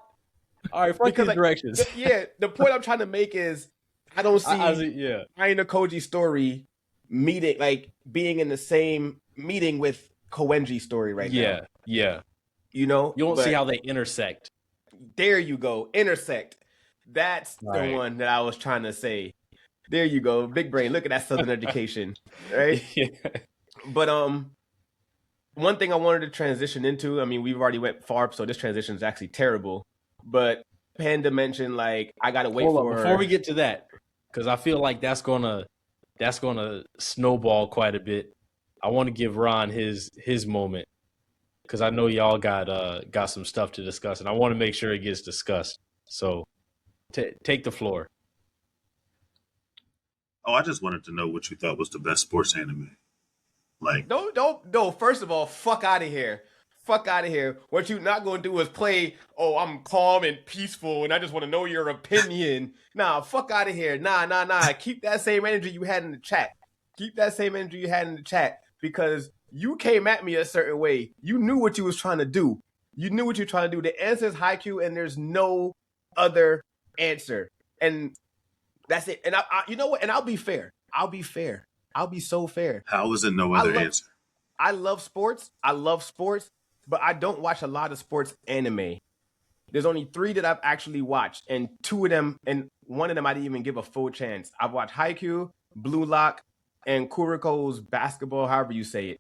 [SPEAKER 2] All right, fuck the directions.
[SPEAKER 1] Yeah, the point I'm trying to make is I don't see Ayanokoji's story being in the same meeting with Koenji's story right now.
[SPEAKER 2] Yeah.
[SPEAKER 1] You know?
[SPEAKER 2] You won't see how they intersect.
[SPEAKER 1] There you go. Intersect. That's the one that I was trying to say. There you go, big brain. Look at that Southern education, right?
[SPEAKER 2] Yeah.
[SPEAKER 1] But one thing I wanted to transition into. I mean, we've already went far, so this transition is actually terrible. But Panda mentioned like I gotta wait for
[SPEAKER 2] before we get to that, because I feel like that's gonna snowball quite a bit. I want to give Ron his moment because I know y'all got some stuff to discuss, and I want to make sure it gets discussed. So take the floor.
[SPEAKER 3] Oh, I just wanted to know what you thought was the best sports anime. Like,
[SPEAKER 1] don't. First of all, fuck out of here. Fuck out of here. What you not gonna do is play, oh, I'm calm and peaceful and I just want to know your opinion. Nah, fuck out of here. Nah. Keep that same energy you had in the chat. Keep that same energy you had in the chat because you came at me a certain way. You knew what you was trying to do. You knew what you were trying to do. The answer is Haikyuu and there's no other answer. And that's it. And I you know what? And I'll be fair. I'll be so fair.
[SPEAKER 3] How is it no other answer?
[SPEAKER 1] I love sports. But I don't watch a lot of sports anime. There's only 3 that I've actually watched, and 2 of them, and one of them I didn't even give a full chance. I've watched Haikyuu, Blue Lock, and Kuriko's basketball, however you say it.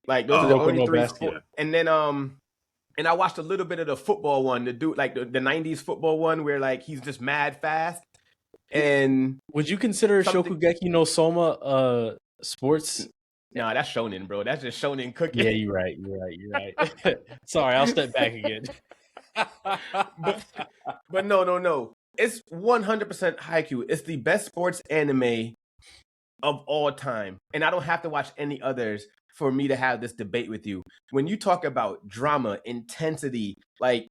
[SPEAKER 1] Like those are the only 3 sports. And then and I watched a little bit of the football one, the dude like the 90s football one where like he's just mad fast. And
[SPEAKER 2] would you consider Shokugeki no Soma sports?
[SPEAKER 1] Nah, that's shonen, bro. That's just shonen cooking.
[SPEAKER 2] Yeah, you're right. Sorry, I'll step back again.
[SPEAKER 1] but no. It's 100% Haikyuu. It's the best sports anime of all time. And I don't have to watch any others for me to have this debate with you. When you talk about drama, intensity, like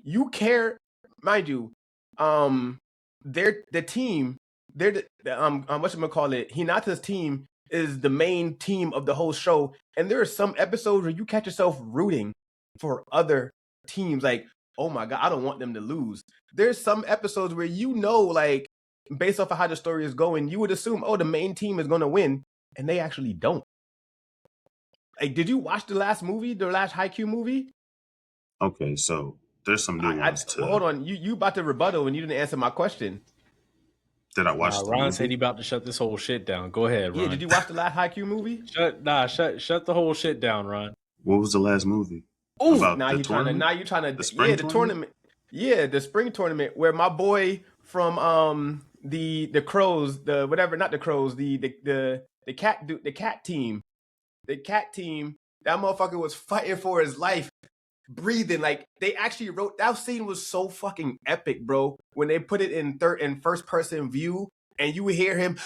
[SPEAKER 1] you care, mind you, the team, whatchamacallit, Hinata's team is the main team of the whole show. And there are some episodes where you catch yourself rooting for other teams. Like, oh my God, I don't want them to lose. There's some episodes where you know, like, based off of how the story is going, you would assume, oh, the main team is going to win. And they actually don't. Like, did you watch the last Haikyuu movie?
[SPEAKER 3] Okay, so there's some nuance to...
[SPEAKER 1] Hold on, you about to rebuttal and you didn't answer my question.
[SPEAKER 3] Did I watch the
[SPEAKER 2] Ron
[SPEAKER 3] movie?
[SPEAKER 2] said he about to shut this whole shit down. Go ahead, Ron.
[SPEAKER 1] Yeah, did you watch the last Haikyuu movie?
[SPEAKER 2] Shut the whole shit down, Ron.
[SPEAKER 3] What was the last movie?
[SPEAKER 1] Oh, now you're trying to
[SPEAKER 3] the spring
[SPEAKER 1] tournament. Yeah, the spring tournament where my boy from the Crows, the whatever, not the Crows, the cat team. The cat team, that motherfucker was fighting for his life, breathing. Like, they actually wrote, that scene was so fucking epic, bro. When they put it in first person view and you would hear him,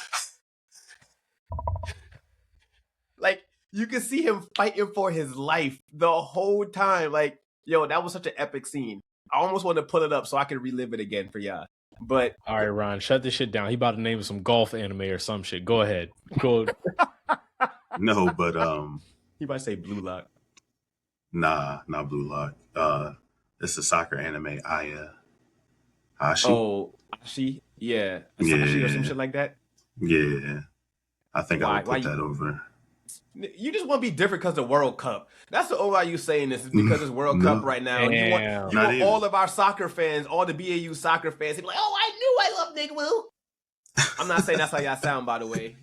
[SPEAKER 1] like, you could see him fighting for his life the whole time. Like, yo, that was such an epic scene. I almost want to pull it up so I can relive it again for y'all. But
[SPEAKER 2] all right, Ron, shut this shit down. He about to name some golf anime or some shit. Go ahead. Go.
[SPEAKER 3] No, but
[SPEAKER 1] he might say Blue Lock.
[SPEAKER 3] Nah, not Blue Lock. It's a soccer anime. Ashi.
[SPEAKER 1] Oh, Ashi? Yeah. Ashi or some shit like that?
[SPEAKER 3] Yeah. I think I would put that over.
[SPEAKER 1] You just want to be different because of the World Cup. That's the only why you saying this is because it's World Cup right now.
[SPEAKER 2] Damn.
[SPEAKER 1] You want all of our soccer fans, all the BAU soccer fans, to be like, oh, I knew I love Nigwoo. I'm not saying that's how y'all sound, by the way.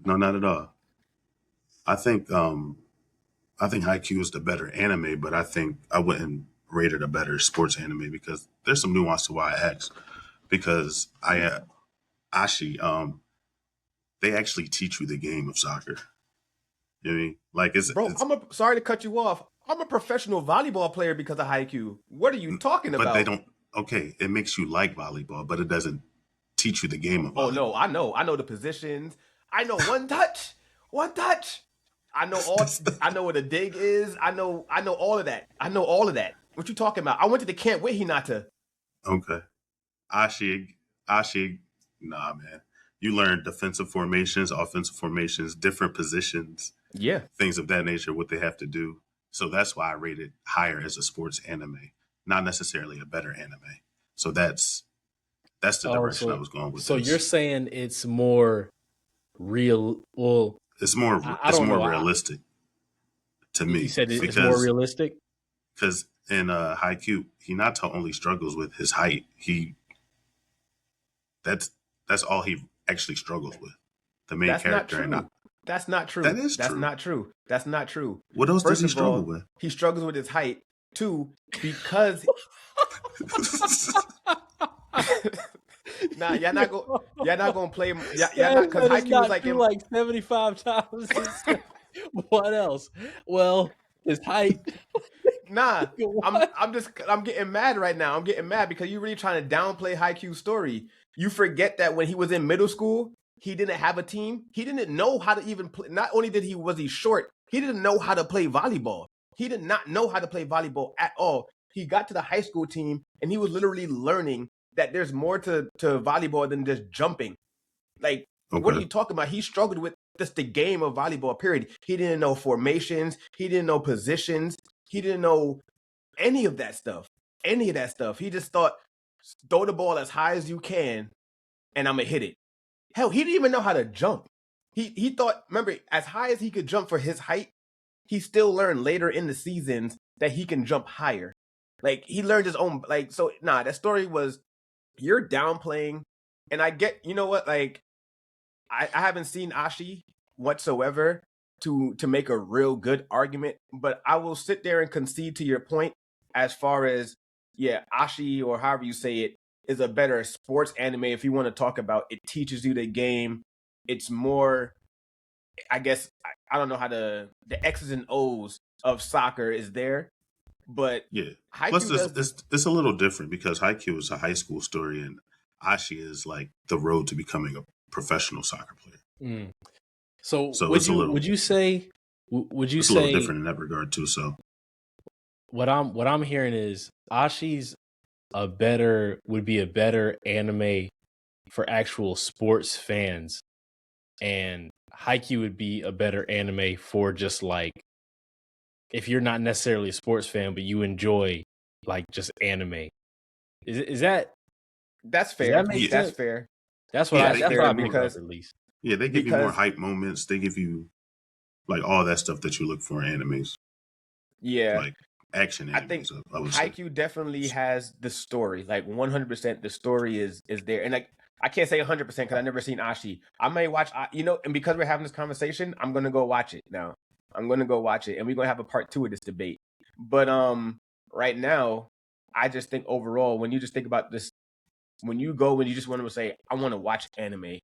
[SPEAKER 3] No, not at all. I think Haikyuu is the better anime, but I think I wouldn't rate it a better sports anime because there's some nuance to why I asked. Because Ashi, they actually teach you the game of soccer. You know what I mean? Like it's
[SPEAKER 1] sorry to cut you off. I'm a professional volleyball player because of Haikyuu. What are you talking about?
[SPEAKER 3] But they don't. Okay, it makes you like volleyball, but it doesn't teach you the game of volleyball.
[SPEAKER 1] Oh no, I know the positions. I know one touch. I know what a dig is. I know all of that. What you talking about? I went to the camp with Hinata.
[SPEAKER 3] Okay. Ashi, nah, man. You learn defensive formations, offensive formations, different positions.
[SPEAKER 1] Yeah. Things
[SPEAKER 3] of that nature, what they have to do. So that's why I rate it higher as a sports anime, not necessarily a better anime. So that's the direction I was going with.
[SPEAKER 2] So you're saying it's more real? Well,
[SPEAKER 3] it's more realistic to me.
[SPEAKER 2] You said it's more realistic?
[SPEAKER 3] Because in Haikyuu, Hinata only struggles with his height. That's all he actually struggles with. The main
[SPEAKER 1] That's not
[SPEAKER 3] character,
[SPEAKER 1] true. That's not true.
[SPEAKER 3] That is
[SPEAKER 1] That's
[SPEAKER 3] true.
[SPEAKER 1] not true. That's not true.
[SPEAKER 3] What else
[SPEAKER 1] First
[SPEAKER 3] does he
[SPEAKER 1] of all,
[SPEAKER 3] struggle with?
[SPEAKER 1] He struggles with his height. 2, because nah, y'all not gonna play. Y'all not, because Haikyuu was
[SPEAKER 2] like 75 times. What else? Well, his height.
[SPEAKER 1] Nah, I'm getting mad right now. I'm getting mad because you're really trying to downplay Haikyuu's story. You forget that when he was in middle school, he didn't have a team. He didn't know how to even play. Not only was he short, he didn't know how to play volleyball. He did not know how to play volleyball at all. He got to the high school team and he was literally learning that there's more to volleyball than just jumping. Like, What are you talking about? He struggled with just the game of volleyball, period. He didn't know formations. He didn't know positions. He didn't know any of that stuff. He just thought, throw the ball as high as you can and I'm going to hit it. Hell, he didn't even know how to jump. He thought, remember, as high as he could jump for his height, he still learned later in the seasons that he can jump higher. Like, he learned his own, like, so, nah, that story was, you're downplaying, and I get, you know what, like, I haven't seen Ashi whatsoever to make a real good argument, but I will sit there and concede to your point as far as, yeah, Ashi, or however you say it, is a better sports anime if you want to talk about it teaches you the game. It's more, I guess, I don't know how the X's and O's of soccer is there, but
[SPEAKER 3] yeah. Plus, it's a little different because Haikyuu is a high school story and Ashi is like the road to becoming a professional soccer player.
[SPEAKER 2] Mm. So would you say
[SPEAKER 3] it's a little different in that regard too? So
[SPEAKER 2] what I'm hearing is Ashi's would be a better anime for actual sports fans, and Haikyuu would be a better anime for just like if you're not necessarily a sports fan but you enjoy like just anime. Is that
[SPEAKER 1] that's fair? That's fair.
[SPEAKER 2] That's what I because at least.
[SPEAKER 3] Yeah, they give you more hype moments. They give you like all that stuff that you look for in animes.
[SPEAKER 1] Yeah,
[SPEAKER 3] like action animes.
[SPEAKER 1] I think Haikyuu definitely has the story. Like 100%, the story is there. And like I can't say 100% because I've never seen Ashi. I may watch, and because we're having this conversation, I'm gonna go watch it now. I'm gonna go watch it, and we're gonna have a part 2 of this debate. But right now, I just think overall, when you just think about this, when you just want to say, I want to watch anime,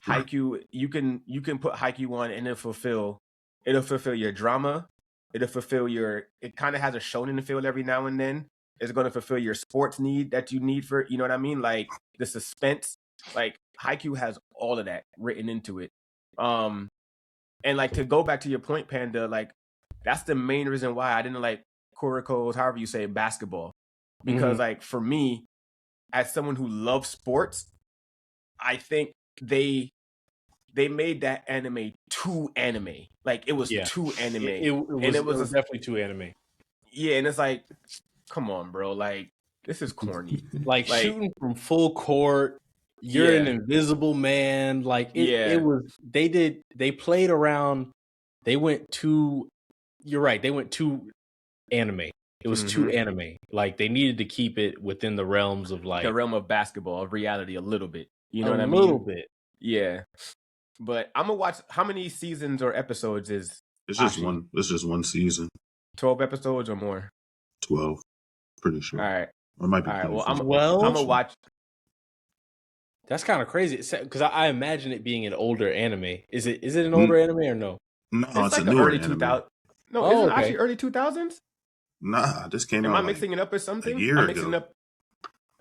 [SPEAKER 1] Haikyuu, you can put Haikyuu on and it'll fulfill your drama. It'll fulfill it kind of has a shonen feel every now and then. It's going to fulfill your sports need that you need for, you know what I mean? Like the suspense, like Haikyuu has all of that written into it. And like to go back to your point, Panda, like that's the main reason why I didn't like Kuriko's, however you say, basketball. Because like for me, as someone who loves sports, I think they made that anime too anime. Like it was too anime.
[SPEAKER 2] It was definitely too anime.
[SPEAKER 1] Yeah, and it's like, come on, bro. Like this is corny.
[SPEAKER 2] like shooting from full court. You're an invisible man. Like it was. They played around. They went too. You're right. They went too anime. It was too anime. Like they needed to keep it within the realms of like
[SPEAKER 1] the realm of basketball, of reality, a little bit. You know what I mean?
[SPEAKER 2] A little bit.
[SPEAKER 1] Yeah. But I'm gonna watch. How many seasons or episodes is?
[SPEAKER 3] It's just one. It's just one season.
[SPEAKER 1] 12 episodes or more.
[SPEAKER 3] 12, pretty sure.
[SPEAKER 1] All right.
[SPEAKER 3] Or it might be.
[SPEAKER 1] All right. Well, I'm gonna watch.
[SPEAKER 2] That's kind of crazy because I imagine it being an older anime. Is it an older anime or no?
[SPEAKER 3] No, it's
[SPEAKER 1] like
[SPEAKER 3] a newer
[SPEAKER 1] early 2000s. No, isn't it actually early 2000s?
[SPEAKER 3] Nah, this came out.
[SPEAKER 1] Am I mixing it up with something?
[SPEAKER 3] A year ago.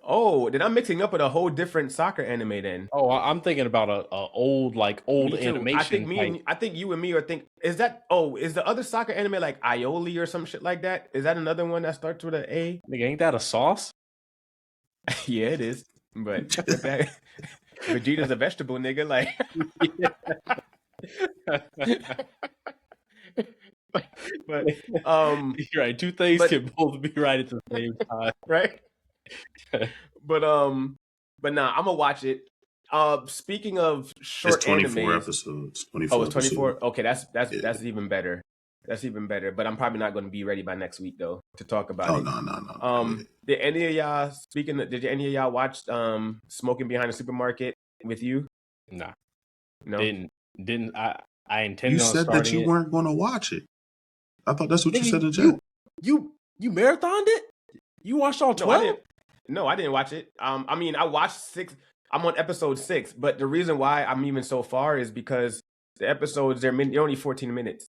[SPEAKER 1] Oh, then I'm mixing up with a whole different soccer anime then.
[SPEAKER 2] Oh, I'm thinking about a old animation.
[SPEAKER 1] I think you and me is that is the other soccer anime like Aioli or some shit like that? Is that another one that starts with an A?
[SPEAKER 2] Nigga, ain't that a sauce?
[SPEAKER 1] Yeah, it is. But Vegeta's a vegetable, nigga. Like but
[SPEAKER 2] you're right. Two things can both be right at the same time.
[SPEAKER 1] Right? But nah, I'm gonna watch it. Speaking of short,
[SPEAKER 3] it's 24
[SPEAKER 1] animes,
[SPEAKER 3] episodes. 24.
[SPEAKER 1] Oh, it's 24. Okay, that's even better. That's even better. But I'm probably not going to be ready by next week though to talk about
[SPEAKER 3] Oh
[SPEAKER 1] it.
[SPEAKER 3] no.
[SPEAKER 1] Did any of y'all did any of y'all watch Smoking Behind the Supermarket with you?
[SPEAKER 2] Nah.
[SPEAKER 1] No.
[SPEAKER 2] Didn't I intended
[SPEAKER 3] You
[SPEAKER 2] on
[SPEAKER 3] said
[SPEAKER 2] starting
[SPEAKER 3] that you
[SPEAKER 2] it.
[SPEAKER 3] weren't going to watch it. I thought that's what you
[SPEAKER 2] Nigga,
[SPEAKER 3] said in chat.
[SPEAKER 2] you marathoned it? You watched all 12?
[SPEAKER 1] No, I didn't watch it. I mean, I watched 6. I'm on episode 6, but the reason why I'm even so far is because the episodes they're only 14 minutes.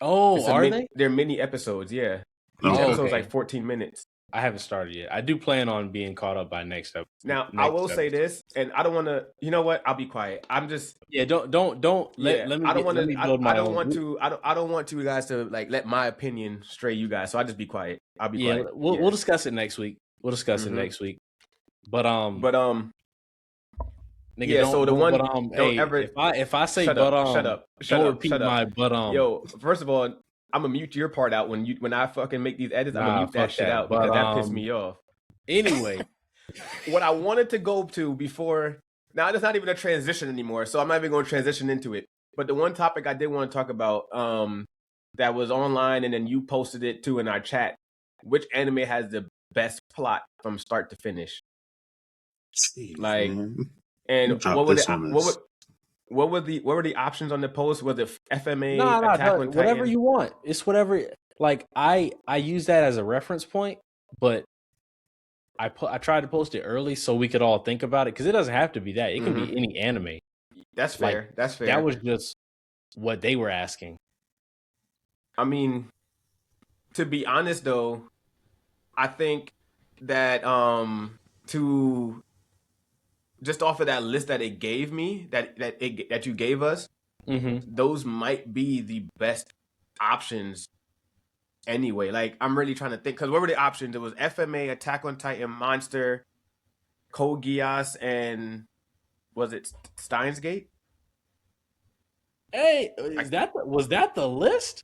[SPEAKER 2] Oh, are they?
[SPEAKER 1] They're mini episodes, yeah. Each
[SPEAKER 3] Oh,
[SPEAKER 1] episode's
[SPEAKER 2] okay.
[SPEAKER 1] like 14 minutes.
[SPEAKER 2] I haven't started yet. I do plan on being caught up by next episode.
[SPEAKER 1] Now, I will say this, and I don't want to. You know what? I'll be quiet. I'm just.
[SPEAKER 2] Yeah, don't
[SPEAKER 1] Yeah,
[SPEAKER 2] let me
[SPEAKER 1] I don't want
[SPEAKER 2] let me
[SPEAKER 1] to.
[SPEAKER 2] build my
[SPEAKER 1] I don't
[SPEAKER 2] own.
[SPEAKER 1] want to. I don't want you guys to like let my opinion stray you guys. So I just be quiet. I'll be quiet.
[SPEAKER 2] We'll discuss it next week. We'll discuss it next week. But nigga,
[SPEAKER 1] yeah. So the one don't
[SPEAKER 2] hey,
[SPEAKER 1] ever.
[SPEAKER 2] if I say
[SPEAKER 1] shut up.
[SPEAKER 2] don't repeat my but
[SPEAKER 1] Yo, first of all, I'm gonna mute your part out when I fucking make these edits. I'm gonna mute that shit out because that pissed me off.
[SPEAKER 2] Anyway,
[SPEAKER 1] what I wanted to go to before now, it's not even a transition anymore, so I'm not even going to transition into it. But the one topic I did want to talk about, that was online, and then you posted it too in our chat. Which anime has the best plot from start to finish? Like, and what were the options on the post? Was it FMA, Attack on Titan?
[SPEAKER 2] Whatever you want. It's whatever. Like I use that as a reference point, but I tried to post it early so we could all think about it because it doesn't have to be that. It can be any anime.
[SPEAKER 1] That's fair.
[SPEAKER 2] Like,
[SPEAKER 1] that's fair.
[SPEAKER 2] That was just what they were asking.
[SPEAKER 1] I mean, to be honest though, I think that to just off of that list that it gave me, that you gave us, those might be the best options anyway. Like, I'm really trying to think, because what were the options? It was FMA, Attack on Titan, Monster, Code Geass, and was it Steins Gate?
[SPEAKER 2] Hey, was that the list?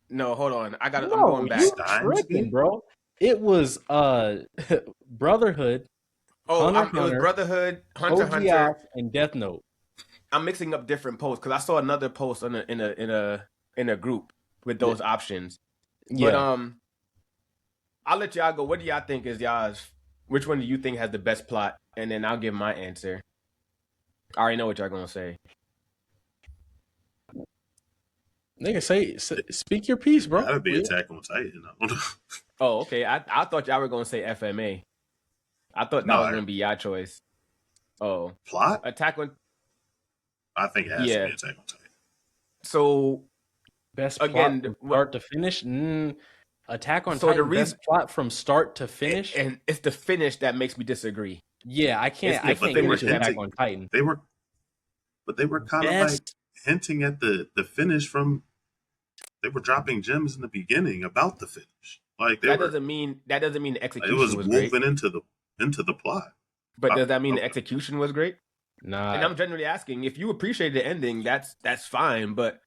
[SPEAKER 1] No, hold on. I'm going back.
[SPEAKER 2] You tripping, bro. It was Brotherhood.
[SPEAKER 1] It was Brotherhood, Hunter x Hunter,
[SPEAKER 2] and Death Note.
[SPEAKER 1] I'm mixing up different posts because I saw another post in a group with those options. Yeah. But I'll let y'all go. What do y'all think is y'all's? Which one do you think has the best plot? And then I'll give my answer. I already know what y'all gonna say.
[SPEAKER 2] Nigga, speak your piece, bro.
[SPEAKER 3] That'd be Attack on Titan.
[SPEAKER 1] Oh, okay. I thought y'all were gonna say FMA. I thought that was gonna be your choice. Oh,
[SPEAKER 3] plot?
[SPEAKER 1] Attack on.
[SPEAKER 3] I think it has to be Attack on Titan.
[SPEAKER 1] So
[SPEAKER 2] best plot from start to finish. Attack on Titan. Best plot from start to finish,
[SPEAKER 1] and it's the finish that makes me disagree.
[SPEAKER 2] Yeah, I can't get into Attack on Titan.
[SPEAKER 3] They were kind of like hinting at the finish from. They were dropping gems in the beginning about the finish. Like
[SPEAKER 1] that doesn't mean the execution was
[SPEAKER 3] woven
[SPEAKER 1] great.
[SPEAKER 3] into the plot.
[SPEAKER 1] But does that mean the execution was great?
[SPEAKER 2] Nah.
[SPEAKER 1] And I'm generally asking, if you appreciate the ending, that's fine. But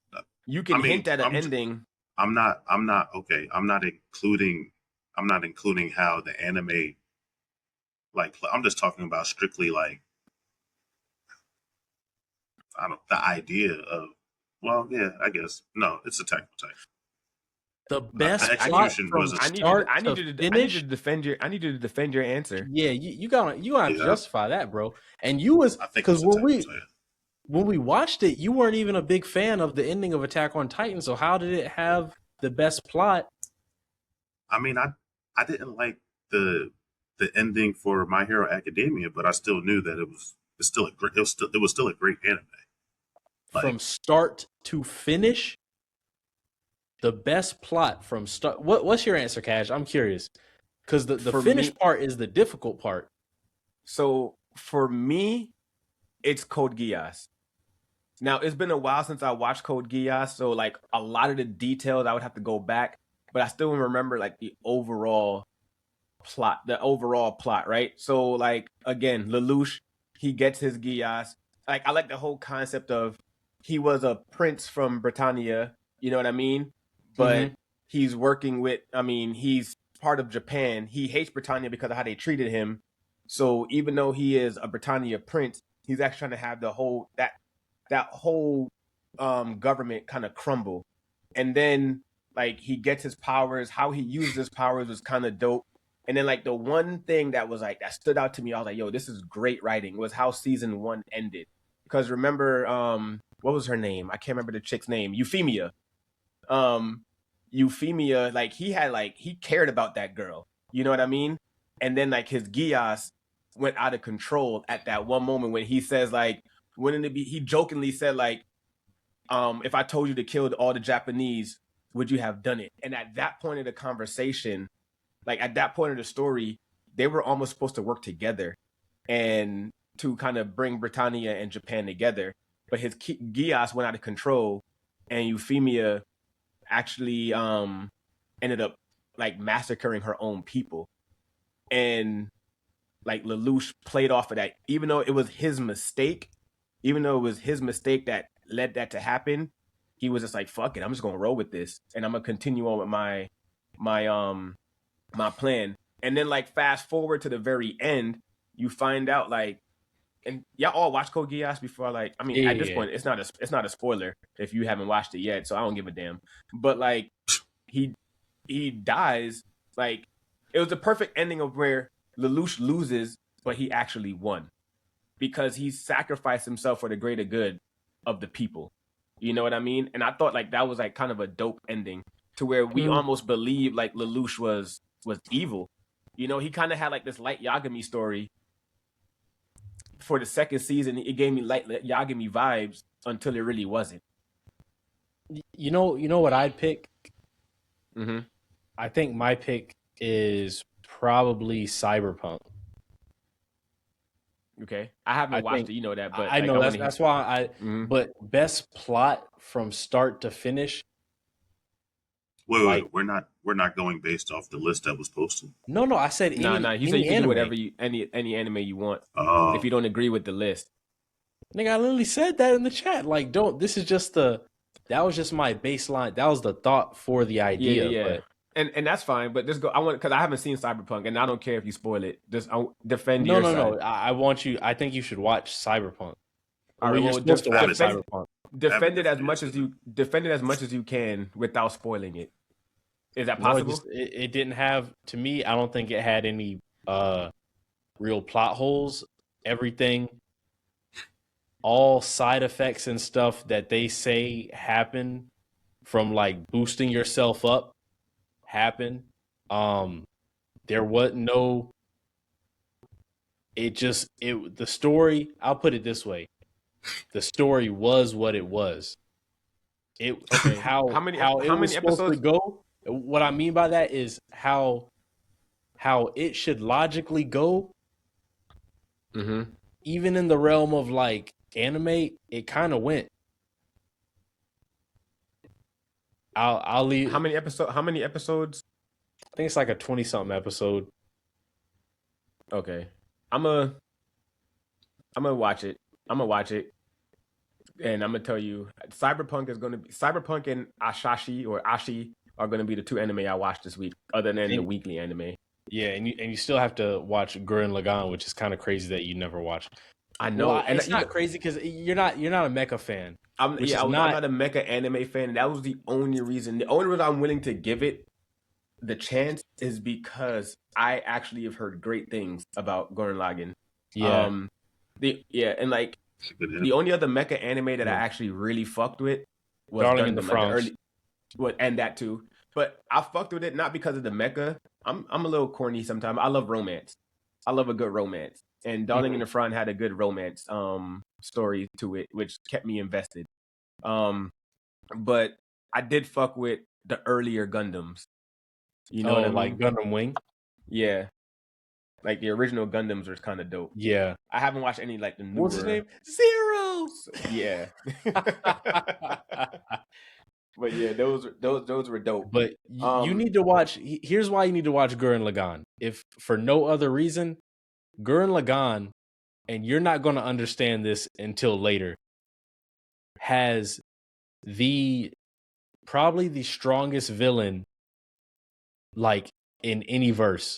[SPEAKER 1] you can hint at an ending.
[SPEAKER 3] I'm not including how the anime. Like, I'm just talking about strictly like the idea of. Well, yeah, I guess no, it's Attack on Titan.
[SPEAKER 2] The best execution was
[SPEAKER 1] I need you to defend your answer.
[SPEAKER 2] Yeah, you gotta justify that, bro. And you was because when we watched it, you weren't even a big fan of the ending of Attack on Titan. So how did it have the best plot?
[SPEAKER 3] I mean, I didn't like the ending for My Hero Academia, but I still knew that it was still a great anime.
[SPEAKER 2] Like, from start to finish. The best plot from start. What's your answer, Cash? I'm curious, because the finish part is the difficult part.
[SPEAKER 1] So for me, it's Code Geass. Now it's been a while since I watched Code Geass, so like a lot of the details I would have to go back, but I still remember like the overall plot, right? So like again, Lelouch, he gets his Geass. Like I like the whole concept of he was a prince from Britannia. You know what I mean? But he's working with, he's part of Japan. He hates Britannia because of how they treated him. So even though he is a Britannia prince, he's actually trying to have the whole, that whole government kind of crumble. and then like he gets his powers. How he used his powers was kind of dope. And then like the one thing that was like that stood out to me, I was like, yo, this is great writing, was how season 1 ended. Because remember, what was her name? I can't remember the chick's name. Euphemia. Euphemia, like he cared about that girl. You know what I mean? And then like his Gias went out of control at that one moment when he says like, wouldn't it be? He jokingly said like, if I told you to kill all the Japanese, would you have done it? And at that point of the conversation, like at that point of the story, they were almost supposed to work together and to kind of bring Britannia and Japan together. But his Gias went out of control, and Euphemia actually ended up like massacring her own people. And like Lelouch played off of that, even though it was his mistake, that led that to happen. He was just like, fuck it, I'm just gonna roll with this, and I'm gonna continue on with my plan. And then like fast forward to the very end, you find out like, and y'all all watch Code Geass before, like, I mean, at this point, it's not a spoiler if you haven't watched it yet, so I don't give a damn. But like, he dies. Like, it was the perfect ending of where Lelouch loses, but he actually won because he sacrificed himself for the greater good of the people. You know what I mean? And I thought like that was like kind of a dope ending to where we almost believed like Lelouch was evil. You know, he kind of had like this Light Yagami story for the second season. It gave me Light Yagami vibes until it really wasn't.
[SPEAKER 2] You know what I'd pick?
[SPEAKER 1] Mm-hmm.
[SPEAKER 2] I think my pick is probably Cyberpunk.
[SPEAKER 1] Okay, I haven't watched it, you know that, but
[SPEAKER 2] I know that's why But best plot from start to finish.
[SPEAKER 3] Wait, we're not going based off the list that was posted.
[SPEAKER 2] No, I said
[SPEAKER 1] He said you can do whatever any anime you want if you don't agree with the list.
[SPEAKER 2] Nigga, I literally said that in the chat. Like, this is just that was just my baseline. That was the thought for the idea.
[SPEAKER 1] Yeah.
[SPEAKER 2] But,
[SPEAKER 1] and that's fine. But just go. Because I haven't seen Cyberpunk, and I don't care if you spoil it. Just defend your side.
[SPEAKER 2] No. I want you. I think you should watch Cyberpunk.
[SPEAKER 1] All right,
[SPEAKER 2] you're supposed to watch Cyberpunk.
[SPEAKER 1] Defend it as much as you can without spoiling it. Is that possible?
[SPEAKER 2] No, it didn't have. To me, I don't think it had any real plot holes. Everything, all side effects and stuff that they say happen from like boosting yourself up happen. There was no. The story. I'll put it this way: the story was what it was. How many episodes go? What I mean by that is how it should logically go.
[SPEAKER 1] Mm-hmm.
[SPEAKER 2] Even in the realm of like anime, it kind of went. I'll leave.
[SPEAKER 1] How many episodes?
[SPEAKER 2] I think it's like a 20-something episode.
[SPEAKER 1] Okay, I'm gonna watch it. And I'm gonna tell you, Cyberpunk and Ashi are gonna be the two anime I watched this week, other than the weekly anime.
[SPEAKER 2] Yeah, and you still have to watch Gurren Lagann, which is kind of crazy that you never watched.
[SPEAKER 1] I know,
[SPEAKER 2] well, and it's not crazy because you're not a mecha fan.
[SPEAKER 1] I'm not a mecha anime fan. That was the only reason. The only reason I'm willing to give it the chance is because I actually have heard great things about Gurren Lagann.
[SPEAKER 2] Yeah.
[SPEAKER 1] And like the only other mecha anime that I actually really fucked with was
[SPEAKER 2] Darling in the France.
[SPEAKER 1] And that too. But I fucked with it not because of the mecha. I'm a little corny sometimes. I love romance. I love a good romance. And Darling in the Front had a good romance story to it, which kept me invested. But I did fuck with the earlier Gundams. You know what I mean?
[SPEAKER 2] Like Gundam Wing?
[SPEAKER 1] Yeah. Like the original Gundams were kind of dope.
[SPEAKER 2] Yeah.
[SPEAKER 1] I haven't watched any like the newer.
[SPEAKER 2] What's his name? Zero.
[SPEAKER 1] So, yeah. But yeah, those were dope.
[SPEAKER 2] But you need to watch. Here's why you need to watch Gurren Lagann. If for no other reason, Gurren Lagann, and you're not going to understand this until later, has probably the strongest villain like in any verse.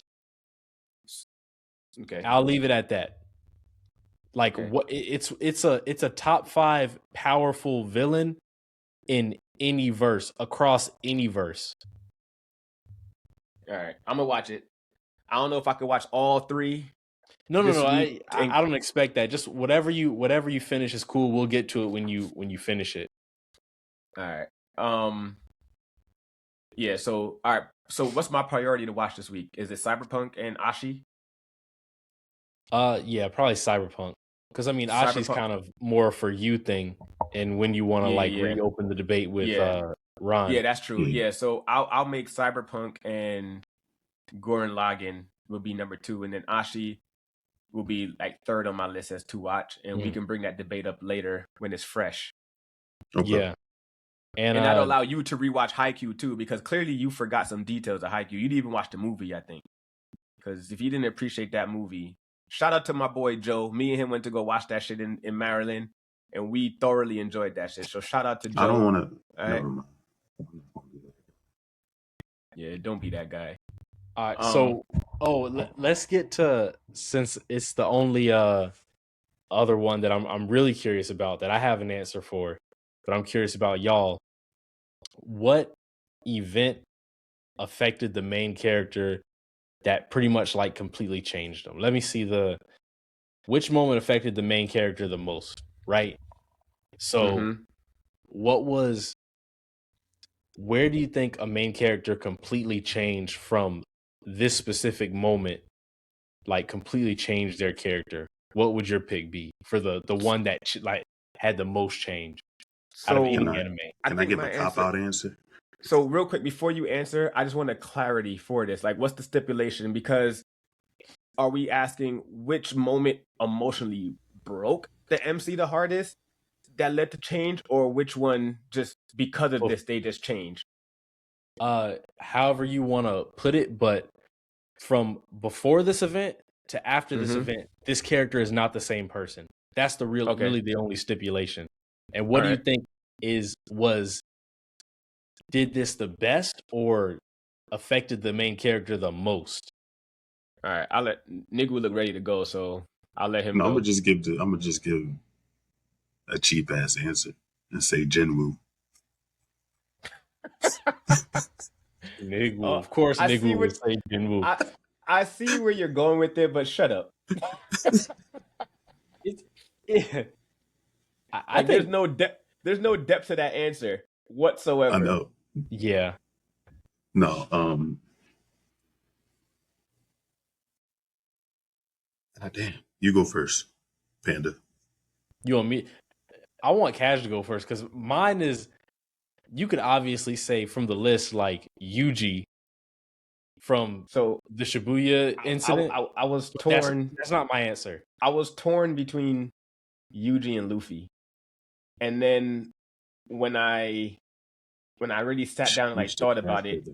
[SPEAKER 1] Okay,
[SPEAKER 2] I'll leave it at that. Like what it's a top 5 powerful villain in any verse, across any verse.
[SPEAKER 1] All right, I'm gonna watch it. I don't know if I could watch all 3.
[SPEAKER 2] No.
[SPEAKER 1] this week.
[SPEAKER 2] I don't expect that. Just whatever you finish is cool. We'll get to it when you finish it.
[SPEAKER 1] All right. Yeah. So all right. So what's my priority to watch this week? Is it Cyberpunk and Ashi?
[SPEAKER 2] Yeah, probably Cyberpunk. Because I mean, Ashi's kind of more for you thing, and when you want to reopen the debate with Ron.
[SPEAKER 1] Yeah, that's true. Yeah, so I'll make Cyberpunk and Gurren Lagann will be number 2, and then Ashi will be like 3rd on my list as to watch, and we can bring that debate up later when it's fresh.
[SPEAKER 3] Okay.
[SPEAKER 2] Yeah.
[SPEAKER 1] And that'll allow you to rewatch Haikyuu too, because clearly you forgot some details of Haikyuu. You didn't even watch the movie, I think. Because if you didn't appreciate that movie, shout out to my boy Joe. Me and him went to go watch that shit in Maryland, and we thoroughly enjoyed that shit. So shout out to Joe.
[SPEAKER 3] I don't want to.
[SPEAKER 1] Right? Yeah, don't be that guy.
[SPEAKER 2] All right, let's get to, since it's the only other one that I'm really curious about that I have an answer for, but I'm curious about y'all. What event affected the main character that pretty much like completely changed them? Let me see which moment affected the main character the most, right? So where do you think a main character completely changed from this specific moment, like completely changed their character? What would your pick be for the one that like had the most change out of any anime?
[SPEAKER 3] Can I give a cop-out answer?
[SPEAKER 1] So real quick, before you answer, I just want a clarity for this. Like, what's the stipulation? Because are we asking which moment emotionally broke the MC the hardest that led to change, or which one just because of this they just changed?
[SPEAKER 2] However you want to put it, but from before this event to after this event, this character is not the same person. That's the really the only stipulation. And what do you think did this the best or affected the main character the most?
[SPEAKER 1] All right, I'll let Nigwoo look ready to go, so I'll let him go.
[SPEAKER 3] I'm gonna just give a cheap ass answer and say Jinwoo.
[SPEAKER 2] Nigwoo. Of course, Nigwoo would say Jinwoo.
[SPEAKER 1] I see where you're going with it, but shut up. I think there's no depth to that answer whatsoever.
[SPEAKER 3] I know.
[SPEAKER 2] Yeah.
[SPEAKER 3] No. God damn. You go first, Panda.
[SPEAKER 2] You want me? I want Cash to go first because mine is. You could obviously say from the list like Yuji from the Shibuya incident.
[SPEAKER 1] I was torn.
[SPEAKER 2] That's not my answer.
[SPEAKER 1] I was torn between Yuji and Luffy, and then when I really sat down and like thought about it,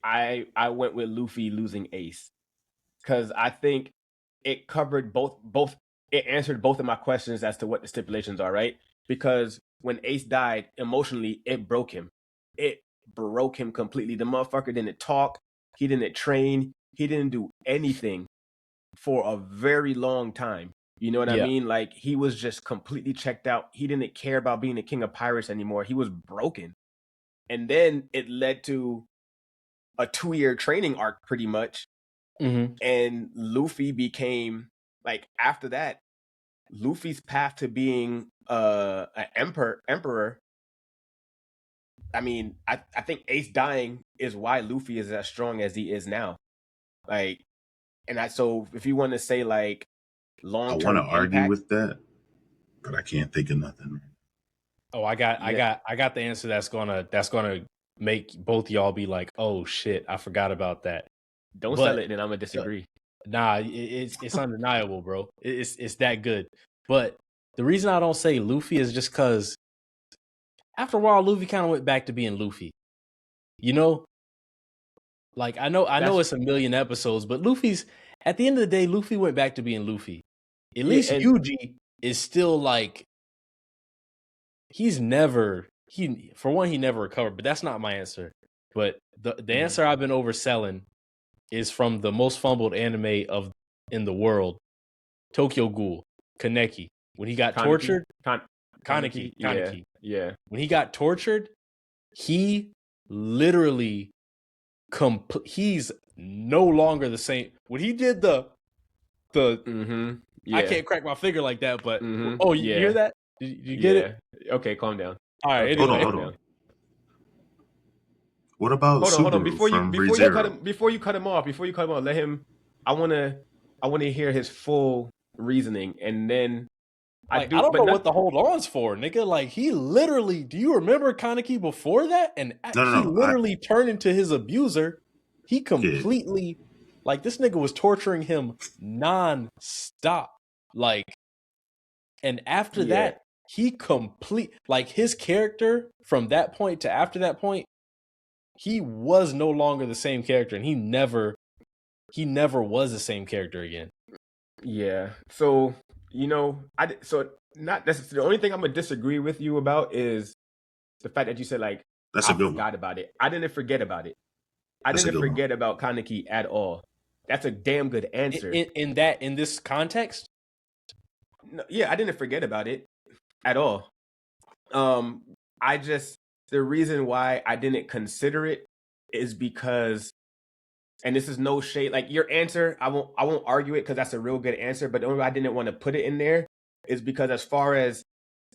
[SPEAKER 1] I went with Luffy losing Ace because I think it covered both. It answered both of my questions as to what the stipulations are, right? Because when Ace died, emotionally, it broke him. It broke him completely. The motherfucker didn't talk. He didn't train. He didn't do anything for a very long time. You know what I mean? Like, he was just completely checked out. He didn't care about being the king of pirates anymore. He was broken. And then it led to a 2-year training arc, pretty much. And Luffy became, like, after that, Luffy's path to being an emperor. I mean, I think Ace dying is why Luffy is as strong as he is now. Like, and so if you want to say like long term,
[SPEAKER 3] I want to argue with that, but I can't think of nothing.
[SPEAKER 2] Oh, I got the answer that's gonna make both y'all be like, oh shit, I forgot about that.
[SPEAKER 1] Don't sell it, then I'm gonna disagree.
[SPEAKER 2] Nah, it's undeniable, bro. It's that good. But the reason I don't say Luffy is just because after a while, Luffy kind of went back to being Luffy. You know, like I know it's a million episodes, but Luffy's at the end of the day, Luffy went back to being Luffy. At least Yuji is still like he never recovered. But that's not my answer. But the answer I've been overselling is from the most fumbled anime in the world, Tokyo Ghoul, Kaneki. When he got tortured, Kaneki.
[SPEAKER 1] Yeah.
[SPEAKER 2] When he got tortured he literally he's no longer the same. When he did the I can't crack my finger like that, but you hear that? Did you get it?
[SPEAKER 1] Okay, calm down.
[SPEAKER 2] All right,
[SPEAKER 1] okay,
[SPEAKER 2] anyway.
[SPEAKER 3] Hold on. What about
[SPEAKER 1] hold on.
[SPEAKER 3] Before
[SPEAKER 1] You cut him off, let him. I wanna hear his full reasoning, and then
[SPEAKER 2] I don't know what the hold on's for, nigga. Like, he literally, do you remember Kaneki before that? And he literally turned into his abuser. He completely, like, this nigga was torturing him non-stop. Like, and after that, he like, his character from that point to after that point, he was no longer the same character, and he never was the same character again.
[SPEAKER 1] Yeah. So, not necessarily. The only thing I'm gonna disagree with you about is the fact that you said, like, I forgot about it. I didn't forget about it. I didn't forget about Kaneki at all. That's a damn good answer.
[SPEAKER 2] In this context?
[SPEAKER 1] No, yeah, I didn't forget about it at all. The reason why I didn't consider it is because, and this is no shade, like, your answer, I won't argue it because that's a real good answer, but the only way I didn't want to put it in there is because as far as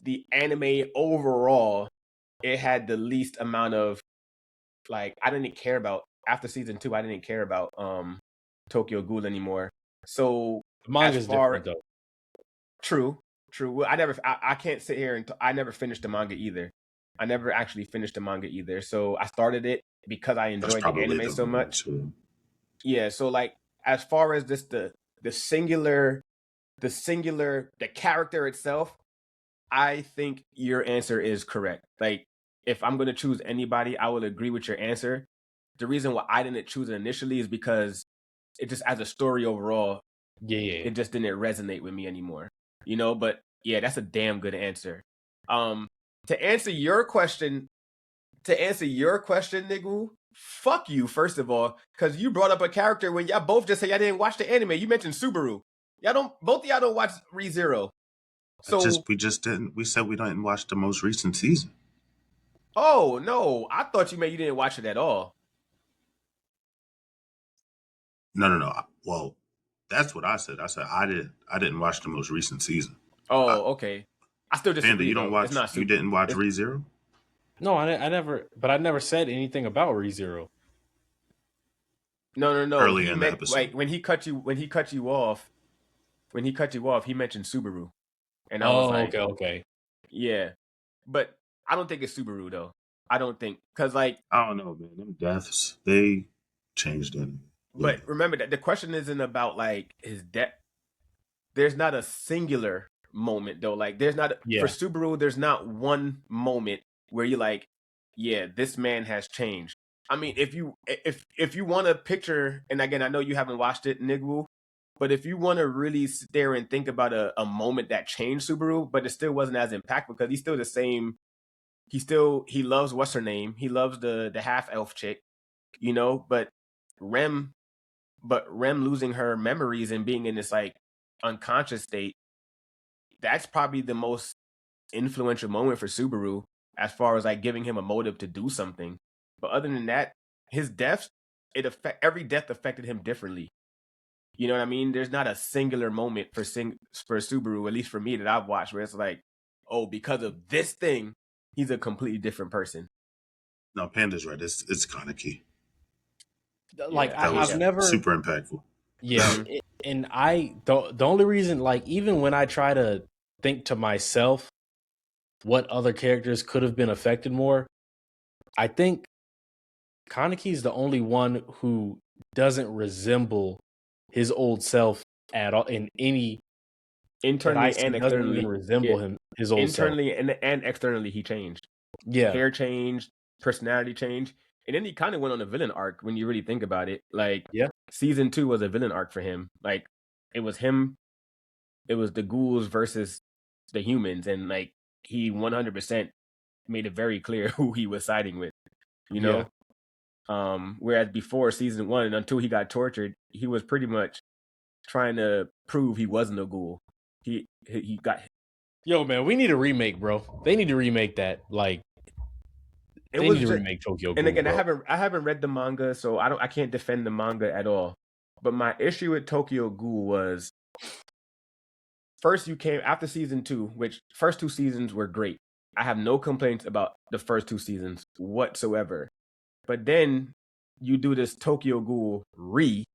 [SPEAKER 1] the anime overall, it had the least amount of, like, I didn't care about, after season 2, I didn't care about Tokyo Ghoul anymore. So
[SPEAKER 2] the manga's different though.
[SPEAKER 1] True. Well, I can't sit here and I never finished the manga either. I never actually finished the manga either. So I started it because I enjoyed the anime so much. Yeah, so, like, as far as this the singular the character itself, I think your answer is correct. Like, if I'm going to choose anybody, I will agree with your answer. The reason why I didn't choose it initially is because it just, as a story overall, it just didn't resonate with me anymore. But yeah, that's a damn good answer. To answer your question, Nigwoo, fuck you, first of all, because you brought up a character when y'all both just said y'all didn't watch the anime. You mentioned Subaru. Both of y'all don't watch ReZero. So
[SPEAKER 3] we just didn't. We said we didn't watch the most recent season.
[SPEAKER 1] Oh no, I thought you meant you didn't watch it at all.
[SPEAKER 3] No. Well, that's what I said. I said I didn't watch the most recent season.
[SPEAKER 1] Oh, okay. I still disagree.
[SPEAKER 3] Panda, you don't watch. You didn't watch ReZero?
[SPEAKER 2] No, I never. But I never said anything about ReZero.
[SPEAKER 1] No.
[SPEAKER 3] Early in the episode,
[SPEAKER 1] like, when he cut you off, he mentioned Subaru, and I was like,
[SPEAKER 2] okay,
[SPEAKER 1] yeah, but I don't think it's Subaru though. I don't think, because, like,
[SPEAKER 3] I don't know, man. Them deaths, they changed it.
[SPEAKER 1] But remember that the question isn't about, like, his death. There's not a singular moment though. Like, there's not for Subaru. There's not one moment where you're like, yeah, this man has changed. I mean, if you want to picture, and again, I know you haven't watched it, Nigwoo, but if you want to really sit there and think about a moment that changed Subaru, but it still wasn't as impactful because he's still the same. He loves, what's her name? He loves the half elf chick, but Rem losing her memories and being in this, like, unconscious state, that's probably the most influential moment for Subaru as far as, like, giving him a motive to do something. But other than that, his deaths, every death affected him differently. You know what I mean? There's not a singular moment for Subaru, at least for me, that I've watched, where it's like, oh, because of this thing, he's a completely different person.
[SPEAKER 3] No, Panda's right. It's Kaneki.
[SPEAKER 2] Like, I've never
[SPEAKER 3] super impactful.
[SPEAKER 2] Yeah, and the only reason, like, even when I try to think to myself what other characters could have been affected more, I think Kaneki's the only one who doesn't resemble his old self at all in any
[SPEAKER 1] internally and externally.
[SPEAKER 2] Resemble him, his old
[SPEAKER 1] internally
[SPEAKER 2] self.
[SPEAKER 1] and externally, he changed.
[SPEAKER 2] Yeah,
[SPEAKER 1] hair changed, personality changed, and then he kind of went on a villain arc when you really think about it. Like, season 2 was a villain arc for him. Like, it was him, it was the ghouls versus the humans, and, like, he 100% made it very clear who he was siding with. Whereas before season 1, until he got tortured, he was pretty much trying to prove he wasn't a ghoul. He got.
[SPEAKER 2] Yo, man, we need a remake, bro. They need to remake that. Like,
[SPEAKER 1] It
[SPEAKER 2] They
[SPEAKER 1] was
[SPEAKER 2] need to
[SPEAKER 1] just,
[SPEAKER 2] remake Tokyo
[SPEAKER 1] and
[SPEAKER 2] Ghoul,
[SPEAKER 1] again,
[SPEAKER 2] bro.
[SPEAKER 1] I haven't read the manga, so I can't defend the manga at all. But my issue with Tokyo Ghoul was first you came after season 2, which first 2 seasons were great. I have no complaints about the first 2 seasons whatsoever. But then you do this Tokyo Ghoul re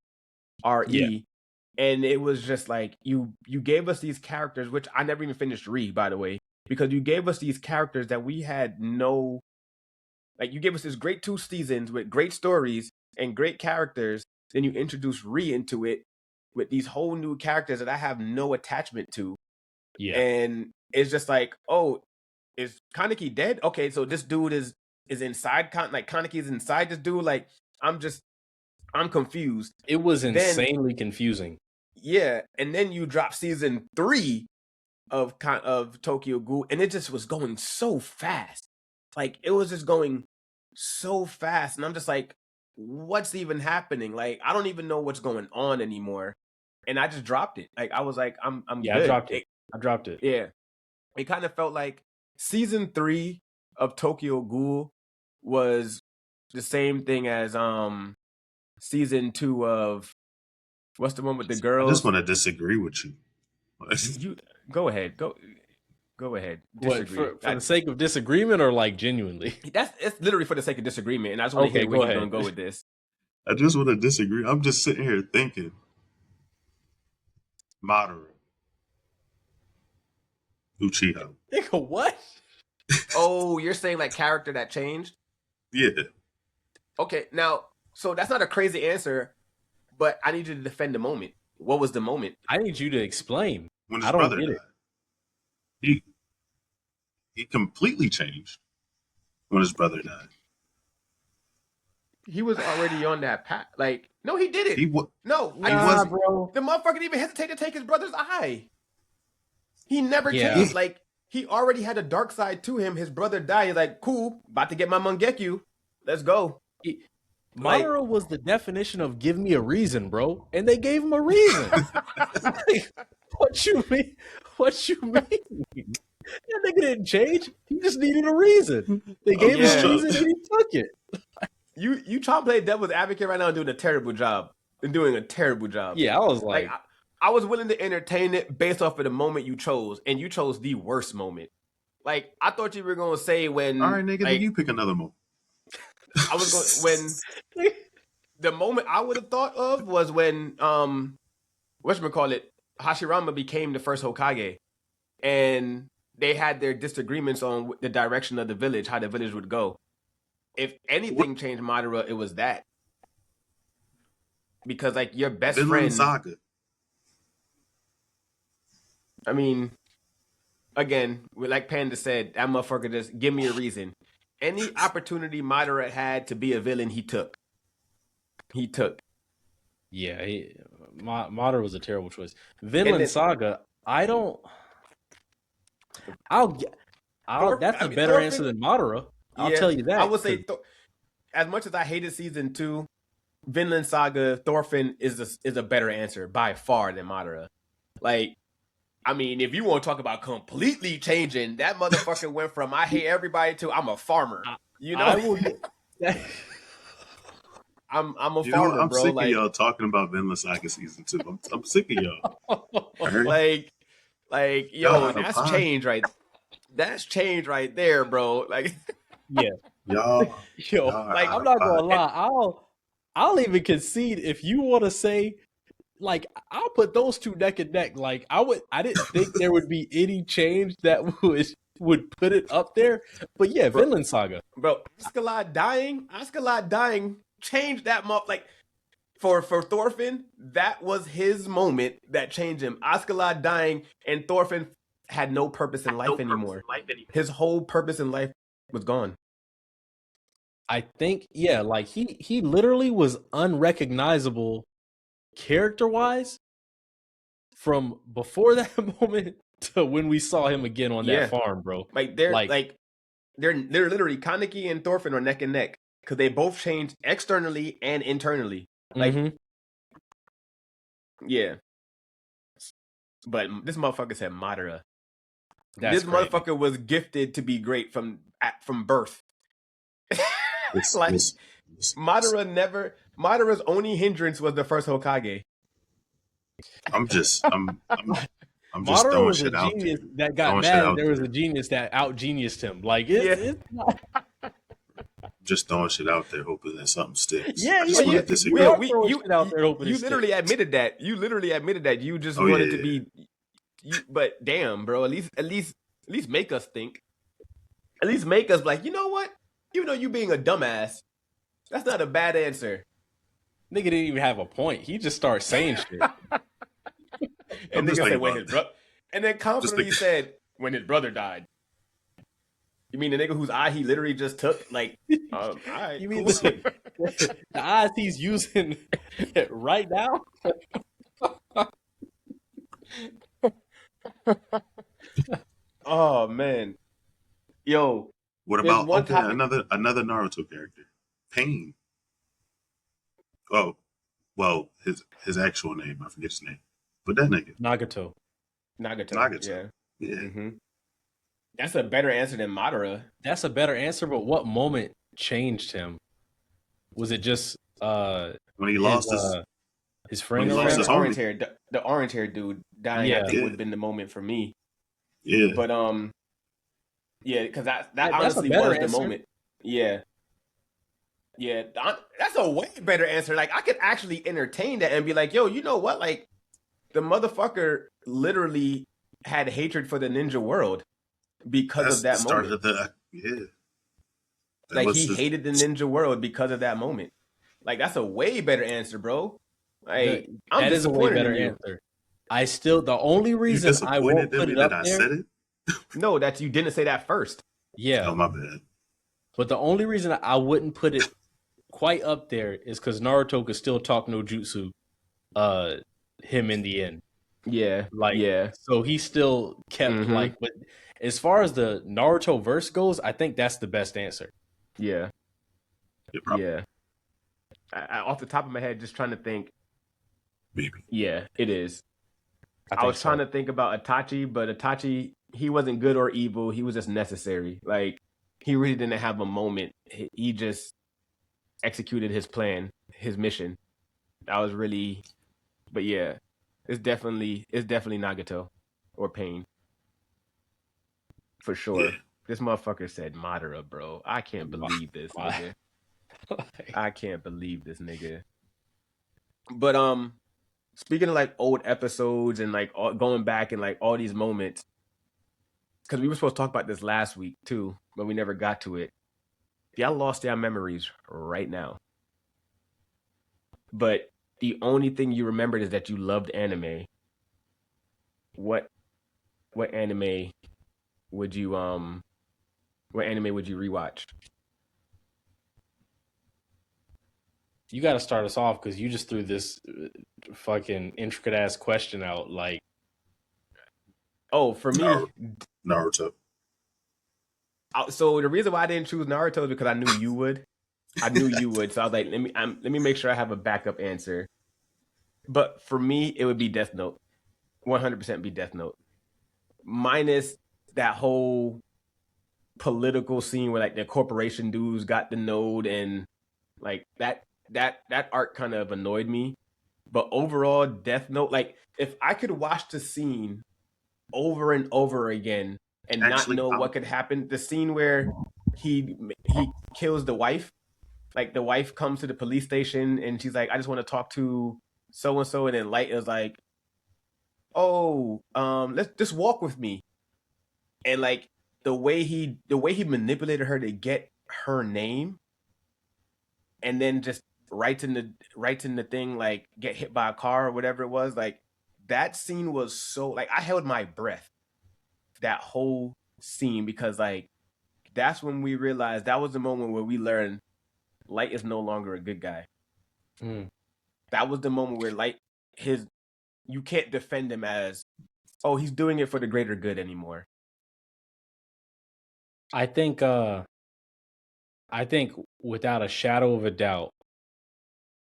[SPEAKER 2] Yeah.
[SPEAKER 1] RE, and it was just like you gave us these characters, which I never even finished re, by the way, because you gave us these characters that we had no, like, you gave us this great 2 seasons with great stories and great characters. Then you introduce re into it with these whole new characters that I have no attachment to.
[SPEAKER 2] Yeah.
[SPEAKER 1] And it's just like, oh, is Kaneki dead? Okay, so this dude is inside like Kaneki is inside this dude. Like, I'm confused.
[SPEAKER 2] It was
[SPEAKER 1] Then
[SPEAKER 2] insanely confusing.
[SPEAKER 1] yeah, and then you drop season 3 of Tokyo Ghoul, and it just was going so fast. Like, it was just going so fast, and I'm just like, what's even happening? Like, I don't even know what's going on anymore. And I just dropped it. Like, I was like, I'm
[SPEAKER 2] Yeah,
[SPEAKER 1] good.
[SPEAKER 2] I dropped it.
[SPEAKER 1] Yeah. It kind of felt like season 3 of Tokyo Ghoul was the same thing as season 2 of what's the one with the
[SPEAKER 3] I just
[SPEAKER 1] girls?
[SPEAKER 3] want to disagree with you.
[SPEAKER 1] You go ahead. Go ahead.
[SPEAKER 2] What,
[SPEAKER 1] Disagree.
[SPEAKER 2] for the sake of disagreement or like genuinely?
[SPEAKER 1] It's literally for the sake of disagreement, and I just want to
[SPEAKER 2] Okay,
[SPEAKER 1] hear where
[SPEAKER 2] go
[SPEAKER 1] he's
[SPEAKER 2] ahead.
[SPEAKER 1] going to go with this.
[SPEAKER 3] I just want to disagree. I'm just sitting here thinking. Madara. Uchiha.
[SPEAKER 2] Nigga, what?
[SPEAKER 1] Oh, you're saying like character that changed?
[SPEAKER 3] Yeah.
[SPEAKER 1] Okay, now, so that's not a crazy answer, but I need you to defend the moment. What was the moment?
[SPEAKER 2] I need you to explain.
[SPEAKER 3] When his
[SPEAKER 2] I don't
[SPEAKER 3] brother
[SPEAKER 2] get
[SPEAKER 3] died.
[SPEAKER 2] it.
[SPEAKER 3] He completely changed when his brother died.
[SPEAKER 1] He was already on that path. Like, no, he didn't.
[SPEAKER 2] Bro.
[SPEAKER 1] The motherfucker didn't even hesitate to take his brother's eye. He never
[SPEAKER 2] Yeah.
[SPEAKER 1] changed. Like, he already had a dark side to him. His brother died. He's like, cool, about to get my Mangekyu. Let's go.
[SPEAKER 2] Madara was the definition of give me a reason, bro. And they gave him a reason. Like, what you mean? What you mean? That nigga didn't change. He just needed a reason. They gave him a reason and he took it.
[SPEAKER 1] You trying to play devil's advocate right now and doing a terrible job.
[SPEAKER 2] Yeah, I was like
[SPEAKER 1] I was willing to entertain it based off of the moment you chose, and you chose the worst moment. Like, I thought you were gonna say when.
[SPEAKER 3] All right, nigga,
[SPEAKER 1] like,
[SPEAKER 3] then you pick another moment.
[SPEAKER 1] I was going when the moment I would have thought of was when whatchamacallit, Hashirama became the first Hokage, and they had their disagreements on the direction of the village, how the village would go. If anything changed Madara, it was that. Because, like, your best friend
[SPEAKER 3] Saga.
[SPEAKER 1] I mean, again, like Panda said, that motherfucker just give me a reason. Any opportunity Madara had to be a villain, he took.
[SPEAKER 2] Yeah, Madara was a terrible choice. Vinland Saga, I'll that's a better answer than Madara. I'll tell you that.
[SPEAKER 1] I would say, as much as I hated season 2, Vinland Saga, Thorfinn is a better answer by far than Madara. Like, I mean, if you want to talk about completely changing, that motherfucker went from I hate everybody to I'm a farmer. You know, I'm a farmer,
[SPEAKER 3] I'm
[SPEAKER 1] bro.
[SPEAKER 3] sick
[SPEAKER 1] like,
[SPEAKER 3] of y'all talking about Vinland Saga season 2. I'm sick of y'all.
[SPEAKER 1] like, yo, that's change right. That's change right there, bro. Like,
[SPEAKER 2] yeah,
[SPEAKER 3] y'all.
[SPEAKER 2] Yo, like, I'm not gonna lie. I'll even concede if you want to say, like, I'll put those two neck and neck. Like, I didn't think there would be any change that would put it up there. But yeah, Vinland Saga,
[SPEAKER 1] bro. Askeladd dying changed that like, for Thorfinn, that was his moment that changed him. Askeladd dying, and Thorfinn had no purpose in life anymore. His whole purpose in life was gone.
[SPEAKER 2] I think, yeah, like he literally was unrecognizable character-wise from before that moment to when we saw him again on that farm, bro.
[SPEAKER 1] Like, they're literally Kaneki and Thorfinn are neck and neck because they both changed externally and internally. Like, yeah. But this motherfucker said Madara. This motherfucker was gifted to be great from birth. Like Madara's only hindrance was the first Hokage.
[SPEAKER 3] I'm just
[SPEAKER 2] Madara
[SPEAKER 3] throwing
[SPEAKER 2] was a
[SPEAKER 3] shit out
[SPEAKER 2] genius
[SPEAKER 3] there.
[SPEAKER 2] that got mad, and there was a genius that out geniused him. Like it's not...
[SPEAKER 3] Just throwing shit out there, hoping that something sticks.
[SPEAKER 2] Yeah,
[SPEAKER 3] you
[SPEAKER 1] literally admitted that. You literally admitted that. You just wanted to be. But damn, bro. At least make us think. At least make us like, you know what? Even though you being a dumbass, that's not a bad answer.
[SPEAKER 2] Nigga didn't even have a point. He just started saying shit.
[SPEAKER 1] And nigga said when his brother, and then confidently said when his brother died. You mean the nigga whose eye he literally just took? Like, all right.
[SPEAKER 2] You mean the eyes he's using right now?
[SPEAKER 1] Oh man, yo.
[SPEAKER 3] What about another Naruto character, Pain? Oh, well, his actual name, I forget his name, but that nigga
[SPEAKER 2] Nagato.
[SPEAKER 1] Yeah. Mm-hmm. That's a better answer than Madara.
[SPEAKER 2] That's a better answer, but what moment changed him? Was it just
[SPEAKER 3] when he lost
[SPEAKER 2] his friend?
[SPEAKER 1] The orange hair dude dying, I think would have been the moment for me.
[SPEAKER 3] Yeah.
[SPEAKER 1] But because that honestly was the moment. Yeah. Yeah, that's a way better answer. Like, I could actually entertain that and be like, yo, you know what? Like, the motherfucker literally had hatred for the ninja world because of that moment. Like, he hated the ninja world because of that moment. Like, that's a way better answer, bro. Like,
[SPEAKER 2] that is a way better answer. The only reason I won't put it up there.
[SPEAKER 1] No, that's you didn't say that first.
[SPEAKER 2] Yeah.
[SPEAKER 3] Oh, my bad.
[SPEAKER 2] But the only reason I wouldn't put it quite up there is because Naruto could still talk no jutsu him in the end.
[SPEAKER 1] Yeah.
[SPEAKER 2] So he still kept but as far as the Naruto verse goes, I think that's the best answer.
[SPEAKER 1] Yeah. Yeah. I off the top of my head, just trying to think.
[SPEAKER 3] Maybe.
[SPEAKER 1] Yeah, it is. I was trying to think about Itachi, but Itachi, he wasn't good or evil. He was just necessary. Like, he really didn't have a moment. He just executed his plan, his mission. That was really, but yeah, it's definitely Nagato or Pain. For sure. Yeah. This motherfucker said Madara, bro. I can't believe this nigga. I can't believe this nigga. But speaking of like old episodes and like going back and like all these moments, because we were supposed to talk about this last week too, but we never got to it. Y'all lost your memories right now. But the only thing you remembered is that you loved anime. What anime would you rewatch?
[SPEAKER 2] You got to start us off because you just threw this fucking intricate ass question out. Like,
[SPEAKER 1] oh, for me,
[SPEAKER 3] Naruto.
[SPEAKER 1] So the reason why I didn't choose Naruto is because I knew you would. So I was like, let me make sure I have a backup answer. But for me, it would be Death Note. 100% be Death Note. Minus that whole political scene where like the corporation dudes got the node and like that arc kind of annoyed me. But overall, Death Note, like if I could watch the scene over and over again and not know what could happen, the scene where he kills the wife, like the wife comes to the police station and she's like, I just want to talk to so and so, and then Light is like, oh, let's just walk with me, and like the way he manipulated her to get her name, and then just writes in the thing like get hit by a car or whatever it was, like that scene was so like I held my breath that whole scene, because like that's when we realized that was the moment where we learned Light is no longer a good guy. That was the moment where Light, you can't defend him as, oh, he's doing it for the greater good anymore.
[SPEAKER 2] I think without a shadow of a doubt,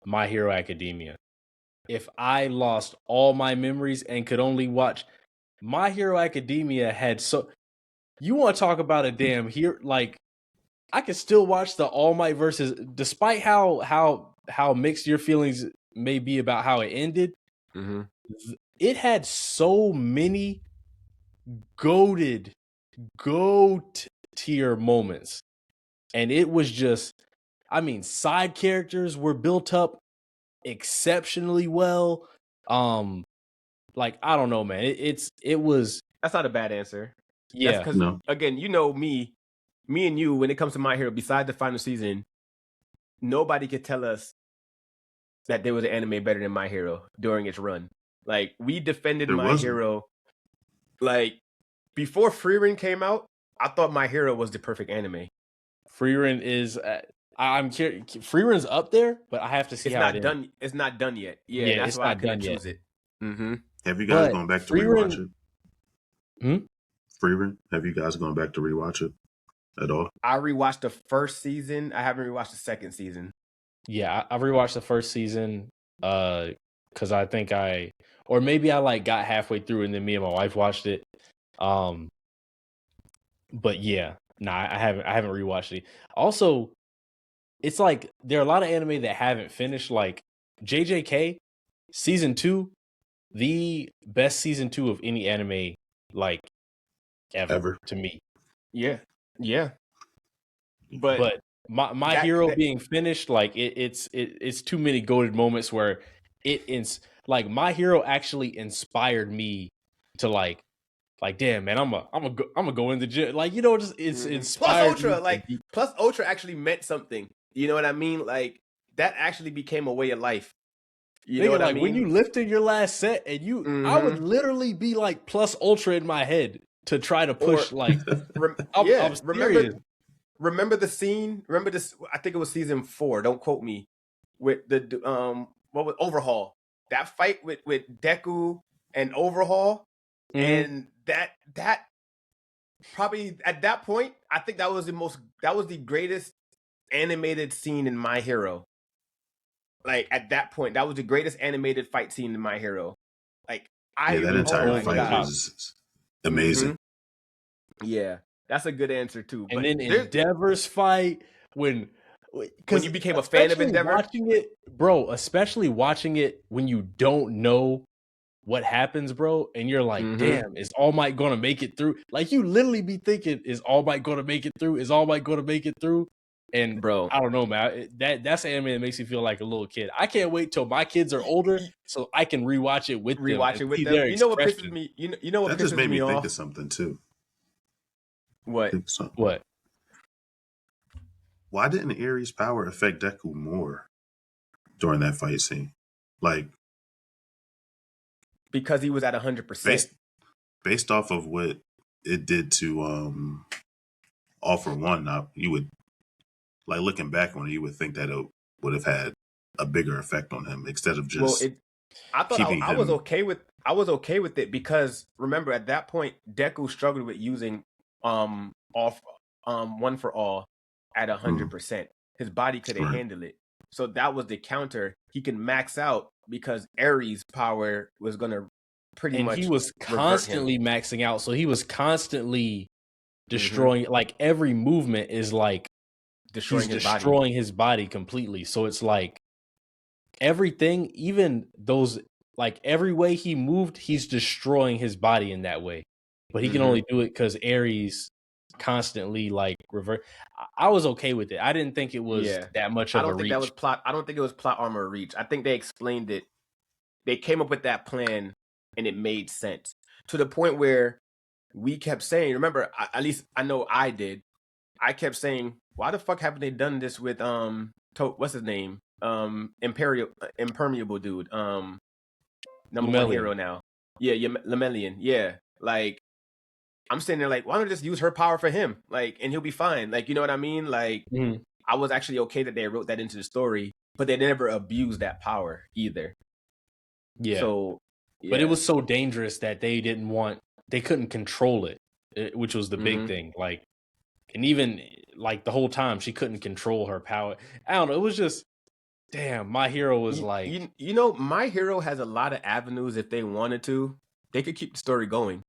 [SPEAKER 2] My Hero Academia. If I lost all my memories and could only watch My Hero Academia, had so you want to talk about a damn hero, like I can still watch the All Might versus, despite how mixed your feelings may be about how it ended.
[SPEAKER 1] Mm-hmm.
[SPEAKER 2] It had so many goat tier moments, and it was just, I mean, side characters were built up exceptionally well. Like, I don't know, man. It was.
[SPEAKER 1] That's not a bad answer.
[SPEAKER 2] Yeah.
[SPEAKER 1] That's because again, you know me and you. When it comes to My Hero, besides the final season, nobody could tell us that there was an anime better than My Hero during its run. Like, we defended My Hero. Like, before Frieren came out, I thought My Hero was the perfect anime.
[SPEAKER 2] Frieren is. I'm curious. Frieren's up there, but I have to see
[SPEAKER 1] it's
[SPEAKER 2] how
[SPEAKER 1] not
[SPEAKER 2] it
[SPEAKER 1] done.
[SPEAKER 2] ends.
[SPEAKER 1] It's not done yet. Yeah, that's why I couldn't choose it. Mm-hmm.
[SPEAKER 3] Have you guys gone back to rewatch it? Frieren, have you guys gone back to rewatch it at all?
[SPEAKER 1] I rewatched the first season. I haven't rewatched the second season.
[SPEAKER 2] Yeah, I rewatched the first season because I think or maybe I like got halfway through and then me and my wife watched it. But yeah, I haven't rewatched it. Also, it's like there are a lot of anime that haven't finished. Like JJK season 2, the best season 2 of any anime like ever. To me.
[SPEAKER 1] Yeah. But
[SPEAKER 2] my hero being finished, like it's too many goated moments where like My Hero actually inspired me to like damn, man, I'm gonna go in the gym, like, you know, just it's inspired.
[SPEAKER 1] Plus Ultra actually meant something. You know what I mean? Like, that actually became a way of life. You know what I mean?
[SPEAKER 2] When you lifted your last set and I would literally be like plus Ultra in my head to try to push I'm serious.
[SPEAKER 1] Remember the scene? Remember this? I think it was season 4. Don't quote me. With the what was Overhaul? That fight with Deku and Overhaul, and that probably at that point, I think that was the greatest animated scene in My Hero. Like, at that point, that was the greatest animated fight scene in My Hero. Like,
[SPEAKER 3] that entire fight was amazing.
[SPEAKER 1] Mm-hmm. Yeah. That's a good answer too.
[SPEAKER 2] And then Endeavor's fight, when
[SPEAKER 1] you became a fan of Endeavor,
[SPEAKER 2] watching it, bro, especially watching it when you don't know what happens, bro, and you're like, damn, is All Might gonna make it through? Like, you literally be thinking, is All Might gonna make it through? Is All Might gonna make it through? And bro, I don't know, man. That's an anime that makes me feel like a little kid. I can't wait till my kids are older so I can rewatch it with them.
[SPEAKER 1] You know what pisses me? You know what
[SPEAKER 3] that
[SPEAKER 1] pisses
[SPEAKER 3] just made me
[SPEAKER 1] off?
[SPEAKER 3] think of something too.
[SPEAKER 1] What?
[SPEAKER 2] What?
[SPEAKER 3] Why didn't Ares' power affect Deku more during that fight scene? Like,
[SPEAKER 1] because he was at 100%.
[SPEAKER 3] Based off of what it did to All For One, now you would, like, looking back on it, you would think that it would have had a bigger effect on him instead of just.
[SPEAKER 1] I thought I was okay with it because, remember, at that point Deku struggled with using One for All at 100%. His body couldn't handle it, so that was the counter. He can max out because Ares' power was gonna pretty much.
[SPEAKER 2] He was constantly maxing out, so he was constantly destroying. Like, every movement is like destroying his body completely. So it's like everything, even those, like, every way he moved, he's destroying his body in that way. But he can only do it because Ares constantly like revert. I was okay with it. I didn't think it was that much of a reach.
[SPEAKER 1] I don't think it was plot armor reach. I think they explained it. They came up with that plan and it made sense to the point where we kept saying, remember, at least I know I did. I kept saying, why the fuck haven't they done this with what's his name? Impermeable dude. Number one hero now. Yeah, Lemelian. Yeah. Like, I'm sitting there like, why don't I just use her power for him? Like, and he'll be fine. Like, you know what I mean? Like, I was actually okay that they wrote that into the story, but they never abused that power either.
[SPEAKER 2] Yeah.
[SPEAKER 1] So,
[SPEAKER 2] but it was so dangerous that they couldn't control it, which was the big thing. Like, and even like the whole time she couldn't control her power. I don't know. It was just, damn, My Hero was like,
[SPEAKER 1] you know, My Hero has a lot of avenues. If they wanted to, they could keep the story going.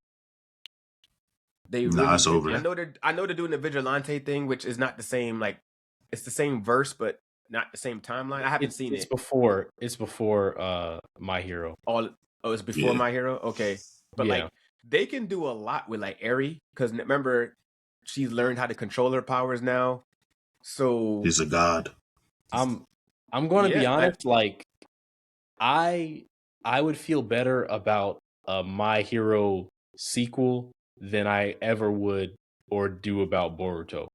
[SPEAKER 1] They
[SPEAKER 3] Nah, it's over.
[SPEAKER 1] I know they're doing the Vigilante thing, which is not the same. Like, it's the same verse, but not the same timeline. I haven't seen it.
[SPEAKER 2] It's before My Hero.
[SPEAKER 1] It's before My Hero. Okay, but like they can do a lot with like Eri, because remember she's learned how to control her powers now. So
[SPEAKER 3] he's a god.
[SPEAKER 2] I'm going to be honest. Like I would feel better about a My Hero sequel than I ever would or do about Boruto.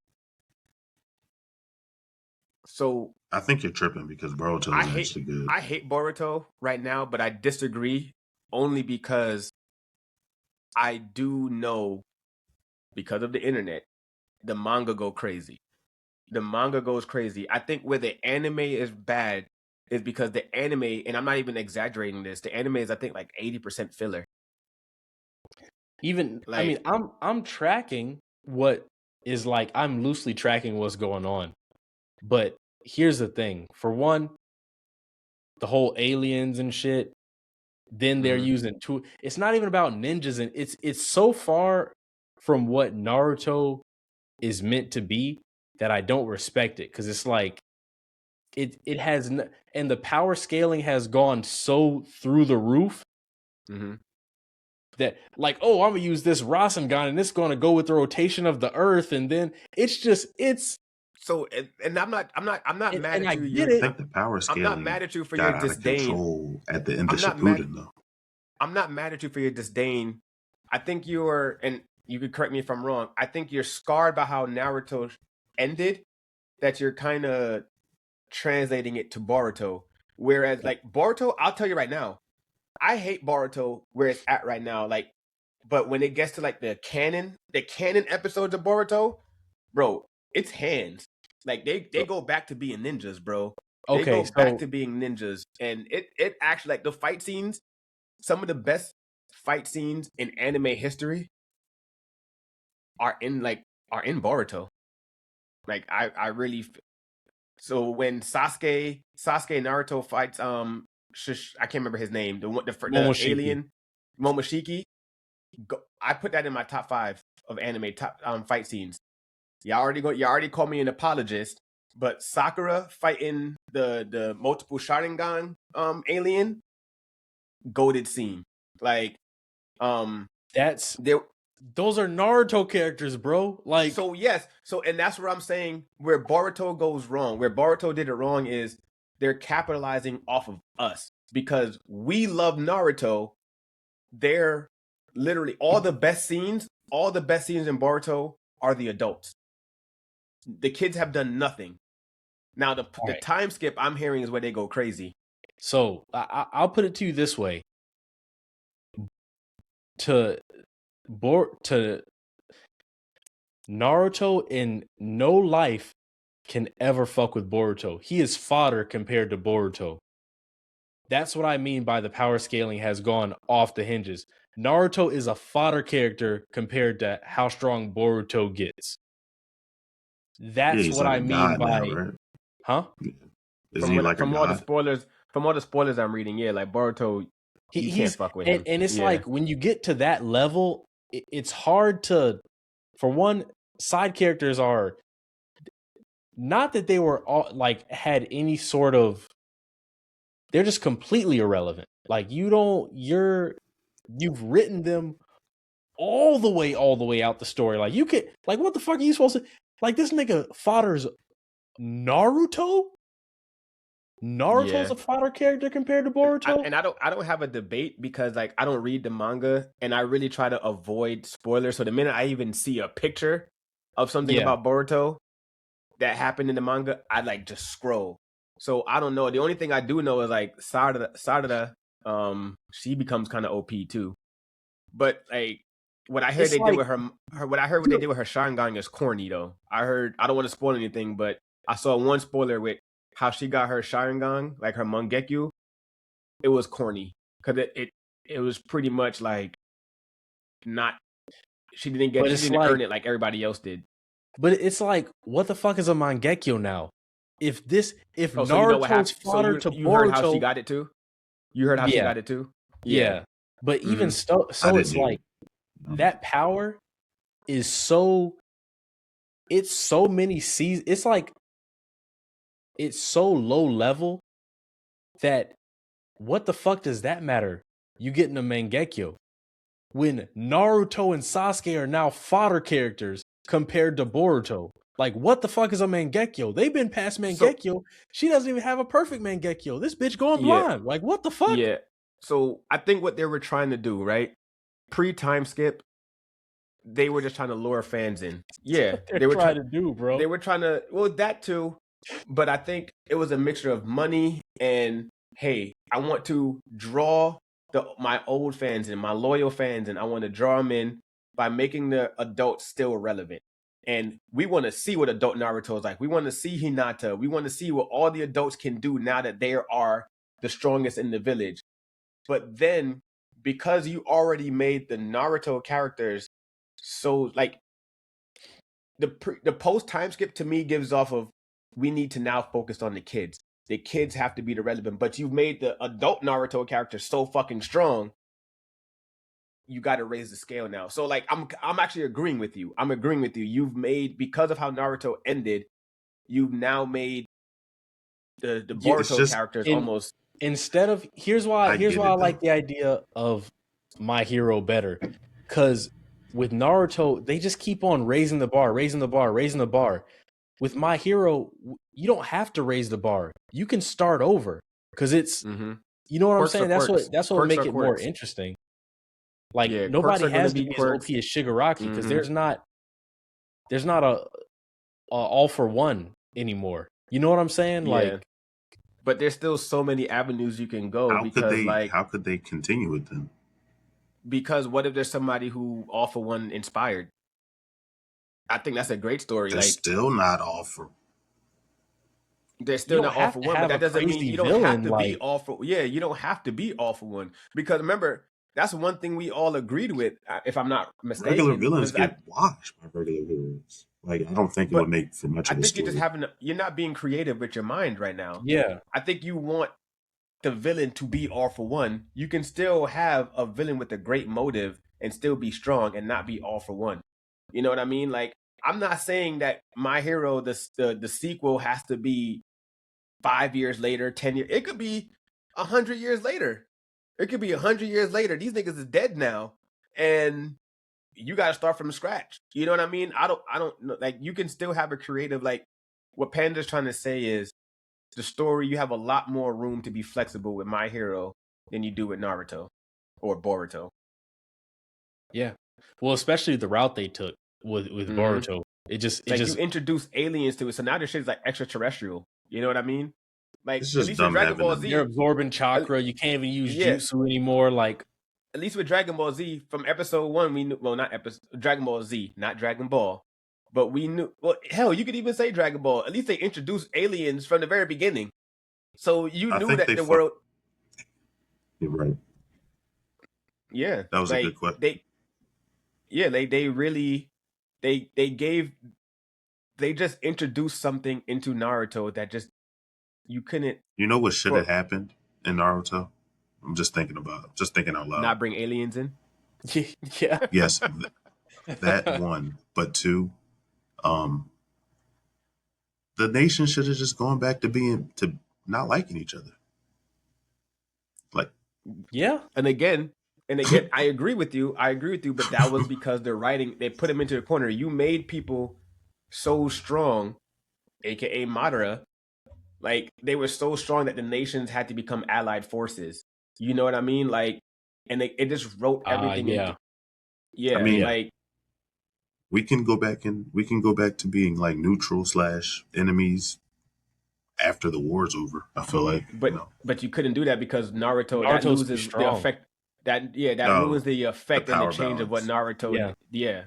[SPEAKER 1] So
[SPEAKER 3] I think you're tripping because Boruto is actually good.
[SPEAKER 1] I hate Boruto right now, but I disagree only because I do know, because of the internet, the manga go crazy. The manga goes crazy. I think where the anime is bad is because the anime, and I'm not even exaggerating this, the anime is I think like 80% filler.
[SPEAKER 2] Even like, I mean, I'm tracking what is like, I'm loosely tracking what's going on. But here's the thing. For one, the whole aliens and shit, then they're using it's not even about ninjas, and it's so far from what Naruto is meant to be that I don't respect it, because it's like it has and the power scaling has gone so through the roof that like, oh, I'm gonna use this Rasengan and it's gonna go with the rotation of the earth, and then it's
[SPEAKER 1] so, and I'm not mad at you.
[SPEAKER 3] I think the power scaling.
[SPEAKER 1] I'm not mad at you for your disdain.
[SPEAKER 3] At the end of Shippuden, though.
[SPEAKER 1] I'm not mad at you for your disdain. I think you're, and you could correct me if I'm wrong, I think you're scarred by how Naruto ended, that you're kind of translating it to Boruto. Whereas, like, Boruto, I'll tell you right now, I hate Boruto where it's at right now. Like, but when it gets to like the canon episodes of Boruto, bro, it's hands. Like they go back to being ninjas, bro. They go back to being ninjas, and it actually, like, the fight scenes, some of the best fight scenes in anime history are in Boruto. Like I really. So when Sasuke Naruto fights I can't remember his name, the alien Momoshiki. I put that in my top 5 of anime top fight scenes. Y'all already called me an apologist, but Sakura fighting the multiple Sharingan alien, goated scene. Like
[SPEAKER 2] those are Naruto characters, bro. Like,
[SPEAKER 1] so yes, and that's where I'm saying where Boruto goes wrong. Where Boruto did it wrong is they're capitalizing off of us because we love Naruto. They're literally all the best scenes in Boruto are the adults. The kids have done nothing. Now the time skip I'm hearing is where they go crazy.
[SPEAKER 2] So I'll put it to you this way: to Naruto in no life can ever fuck with Boruto. He is fodder compared to Boruto. That's what I mean by the power scaling has gone off the hinges. Naruto is a fodder character compared to how strong Boruto gets. That's what I mean by,
[SPEAKER 3] right?
[SPEAKER 2] Huh?
[SPEAKER 1] From all the spoilers I'm reading, like Boruto, he can't fuck with him.
[SPEAKER 2] And it's like when you get to that level, it's hard to. For one, side characters are not that they were all like had any sort of. They're just completely irrelevant. Like you've written them all the way out the story. Like you could, like, what the fuck are you supposed to, like, this nigga fodder's Naruto? Naruto's a fodder character compared to Boruto?
[SPEAKER 1] I don't have a debate because, like, I don't read the manga and I really try to avoid spoilers. So the minute I even see a picture of something about Boruto that happened in the manga, I like just scroll. So I don't know. The only thing I do know is like Sarada, she becomes kind of OP too. But like what I heard did with what they did with her Sharingan is corny though. I don't want to spoil anything, but I saw one spoiler with how she got her Sharingan, like her Mangekyo. It was corny because it was pretty much like not. She didn't earn it like everybody else did.
[SPEAKER 2] But it's like, what the fuck is a Mangekyo now? If Naruto's fodder to Boruto,
[SPEAKER 1] you heard how she got it too. You heard how she got it too.
[SPEAKER 2] Yeah, but even so it's like that power is so. It's so many seasons. It's like it's so low level that what the fuck does that matter? You getting a Mangekyo when Naruto and Sasuke are now fodder characters compared to Boruto. Like, what the fuck is a Mangekyo? They've been past Mangekyo. She doesn't even have a perfect Mangekyo. This bitch going blind. Like, what the fuck?
[SPEAKER 1] Yeah. So I think what they were trying to do, right? Pre-time skip, they were just trying to lure fans in. Yeah,
[SPEAKER 2] they were trying to do, bro.
[SPEAKER 1] They were trying to, well, that too, but I think it was a mixture of money and, hey, I want to draw my old fans and my loyal fans, and I want to draw them in by making the adults still relevant. And we want to see what adult Naruto is like. We want to see Hinata. We want to see what all the adults can do now that they are the strongest in the village. But then, because you already made the Naruto characters so, like, the post time skip to me gives off of, we need to now focus on the kids. The kids have to be the relevant, but you've made the adult Naruto character so fucking strong. You got to raise the scale now. So, like, I'm actually agreeing with you. I'm agreeing with you. You've made, because of how Naruto ended, you've now made the Boruto characters almost.
[SPEAKER 2] Instead of, here's why I like the idea of My Hero better, because with Naruto, they just keep on raising the bar. With My Hero, you don't have to raise the bar. You can start over because it's, you know what I'm saying? That's what make it more interesting. Like, nobody has to be as OP as Shigaraki because there's not a all for one anymore. You know what I'm saying? Like,
[SPEAKER 1] but there's still so many avenues you can go.
[SPEAKER 3] How could they continue with them?
[SPEAKER 1] Because what if there's somebody who all for one inspired? I think that's a great story.
[SPEAKER 3] They're still not all for.
[SPEAKER 1] They're still not all for one, but that doesn't mean you don't have to be all for. Yeah, you don't have to be all for one, because remember, that's one thing we all agreed with. If I'm not mistaken,
[SPEAKER 3] regular villains get washed by regular villains. Like, I don't think it would make for much of a story.
[SPEAKER 1] I think you're not being creative with your mind right now.
[SPEAKER 2] Yeah,
[SPEAKER 1] I think you want the villain to be all for one. You can still have a villain with a great motive and still be strong and not be all for one. You know what I mean? Like, I'm not saying that My Hero, the sequel, has to be 5 years later, 10 years. It could be 100 years later. It could be 100 years later. These niggas is dead now, and you got to start from scratch. You know what I mean? I don't know. Like, you can still have a creative, like, what Panda's trying to say is, the story, you have a lot more room to be flexible with My Hero than you do with Naruto or Boruto.
[SPEAKER 2] Yeah. Well, especially the route they took with Boruto. You
[SPEAKER 1] introduce aliens to it, so now this shit's like extraterrestrial. You know what I mean? Like,
[SPEAKER 3] at least with Dragon Ball Z,
[SPEAKER 2] you're absorbing chakra. You can't even use jutsu anymore. Like,
[SPEAKER 1] at least with Dragon Ball Z, from episode 1, we knew. Well, not Dragon Ball Z, not Dragon Ball. But we knew, well, hell, you could even say Dragon Ball. At least they introduced aliens from the very beginning. So you knew that the world...
[SPEAKER 3] You're right.
[SPEAKER 1] Yeah.
[SPEAKER 3] That was a good question.
[SPEAKER 1] They just introduced something into Naruto that just, you couldn't...
[SPEAKER 3] You know what should have happened in Naruto? I'm just thinking out loud.
[SPEAKER 1] Not bring aliens in?
[SPEAKER 2] Yeah.
[SPEAKER 3] Yes. That one. But 2... the nation should have just gone back to not liking each other. Like,
[SPEAKER 2] yeah.
[SPEAKER 1] And again, I agree with you, but that was because they put him into a corner. You made people so strong, aka Madara, like, they were so strong that the nations had to become allied forces. You know what I mean? Like, and it just wrote everything into. Yeah, I mean, like,
[SPEAKER 3] we can go back to being like neutral / enemies after the war's over. I feel like,
[SPEAKER 1] but you couldn't do that because Naruto that loses the effect. Ruins the effect and the change balance of what Naruto. Yeah.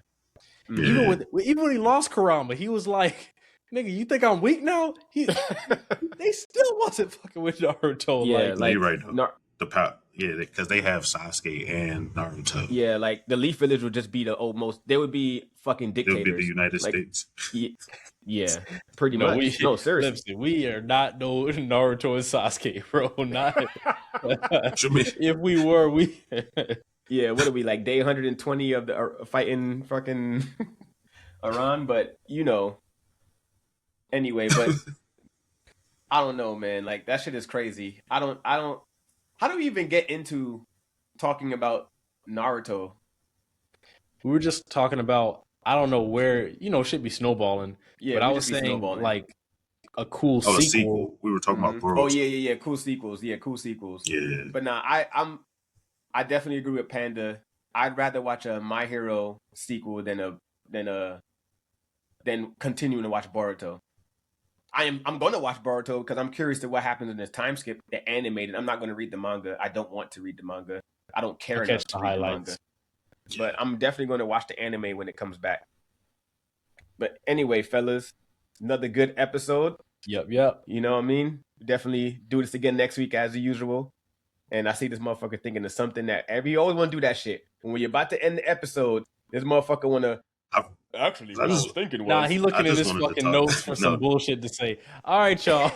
[SPEAKER 2] Even when he lost Kurama, he was like, "Nigga, you think I'm weak now?" They still wasn't fucking with Naruto.
[SPEAKER 3] Yeah, like, you're right. The power. Yeah, because they have Sasuke and Naruto.
[SPEAKER 1] Yeah, like, the Leaf Village would just be the most. They would be fucking dictators.
[SPEAKER 3] They would be the United States.
[SPEAKER 1] Yeah, pretty much. Seriously.
[SPEAKER 2] We are not no Naruto and Sasuke, bro. Not. If we were,
[SPEAKER 1] Yeah, what are we like day 120 of the fighting fucking Iran? But anyway. But I don't know, man. Like that shit is crazy. I don't. How do we even get into talking about Naruto?
[SPEAKER 2] We were just talking about, I don't know where, should be snowballing.
[SPEAKER 1] Yeah,
[SPEAKER 2] but I
[SPEAKER 1] we
[SPEAKER 2] was
[SPEAKER 1] just be
[SPEAKER 2] saying
[SPEAKER 1] snowballing.
[SPEAKER 2] like a cool
[SPEAKER 3] a
[SPEAKER 2] sequel.
[SPEAKER 3] sequel. We were talking about Boruto.
[SPEAKER 1] Oh yeah, cool sequels. Yeah, cool sequels.
[SPEAKER 3] Yeah.
[SPEAKER 1] But nah, I definitely agree with Panda. I'd rather watch a My Hero sequel than continuing to watch Boruto. I'm going to watch Boruto because I'm curious to what happens in this time skip. The animated. I'm not going to read the manga. I don't want to read the manga. I don't care enough to read the manga. But I'm definitely going to watch the anime when it comes back. But anyway, fellas, another good episode.
[SPEAKER 2] Yep.
[SPEAKER 1] You know what I mean? Definitely do this again next week as usual. And I see this motherfucker thinking of something that you always want to do that shit. And when you're about to end the episode, this motherfucker want to. Actually, what I was thinking was.
[SPEAKER 2] Nah, he looking in his fucking notes for some bullshit to say. All right, y'all.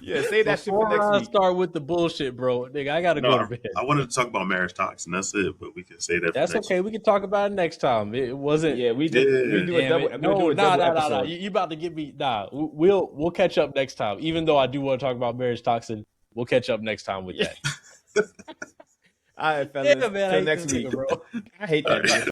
[SPEAKER 1] Yeah, say that shit for next week.
[SPEAKER 2] Start with the bullshit, bro. Nigga, I gotta go to bed.
[SPEAKER 3] I wanted to talk about marriage talks, and that's it. But we can say that.
[SPEAKER 2] That's okay. We can talk about it next time. It wasn't.
[SPEAKER 1] Yeah, we do a double.
[SPEAKER 2] No. You about to get me? Nah, we'll catch up next time. Even though I do want to talk about marriage toxin, we'll catch up next time with that.
[SPEAKER 1] All right, fellas.
[SPEAKER 2] Yeah, man.
[SPEAKER 1] Till next week, bro. I hate that.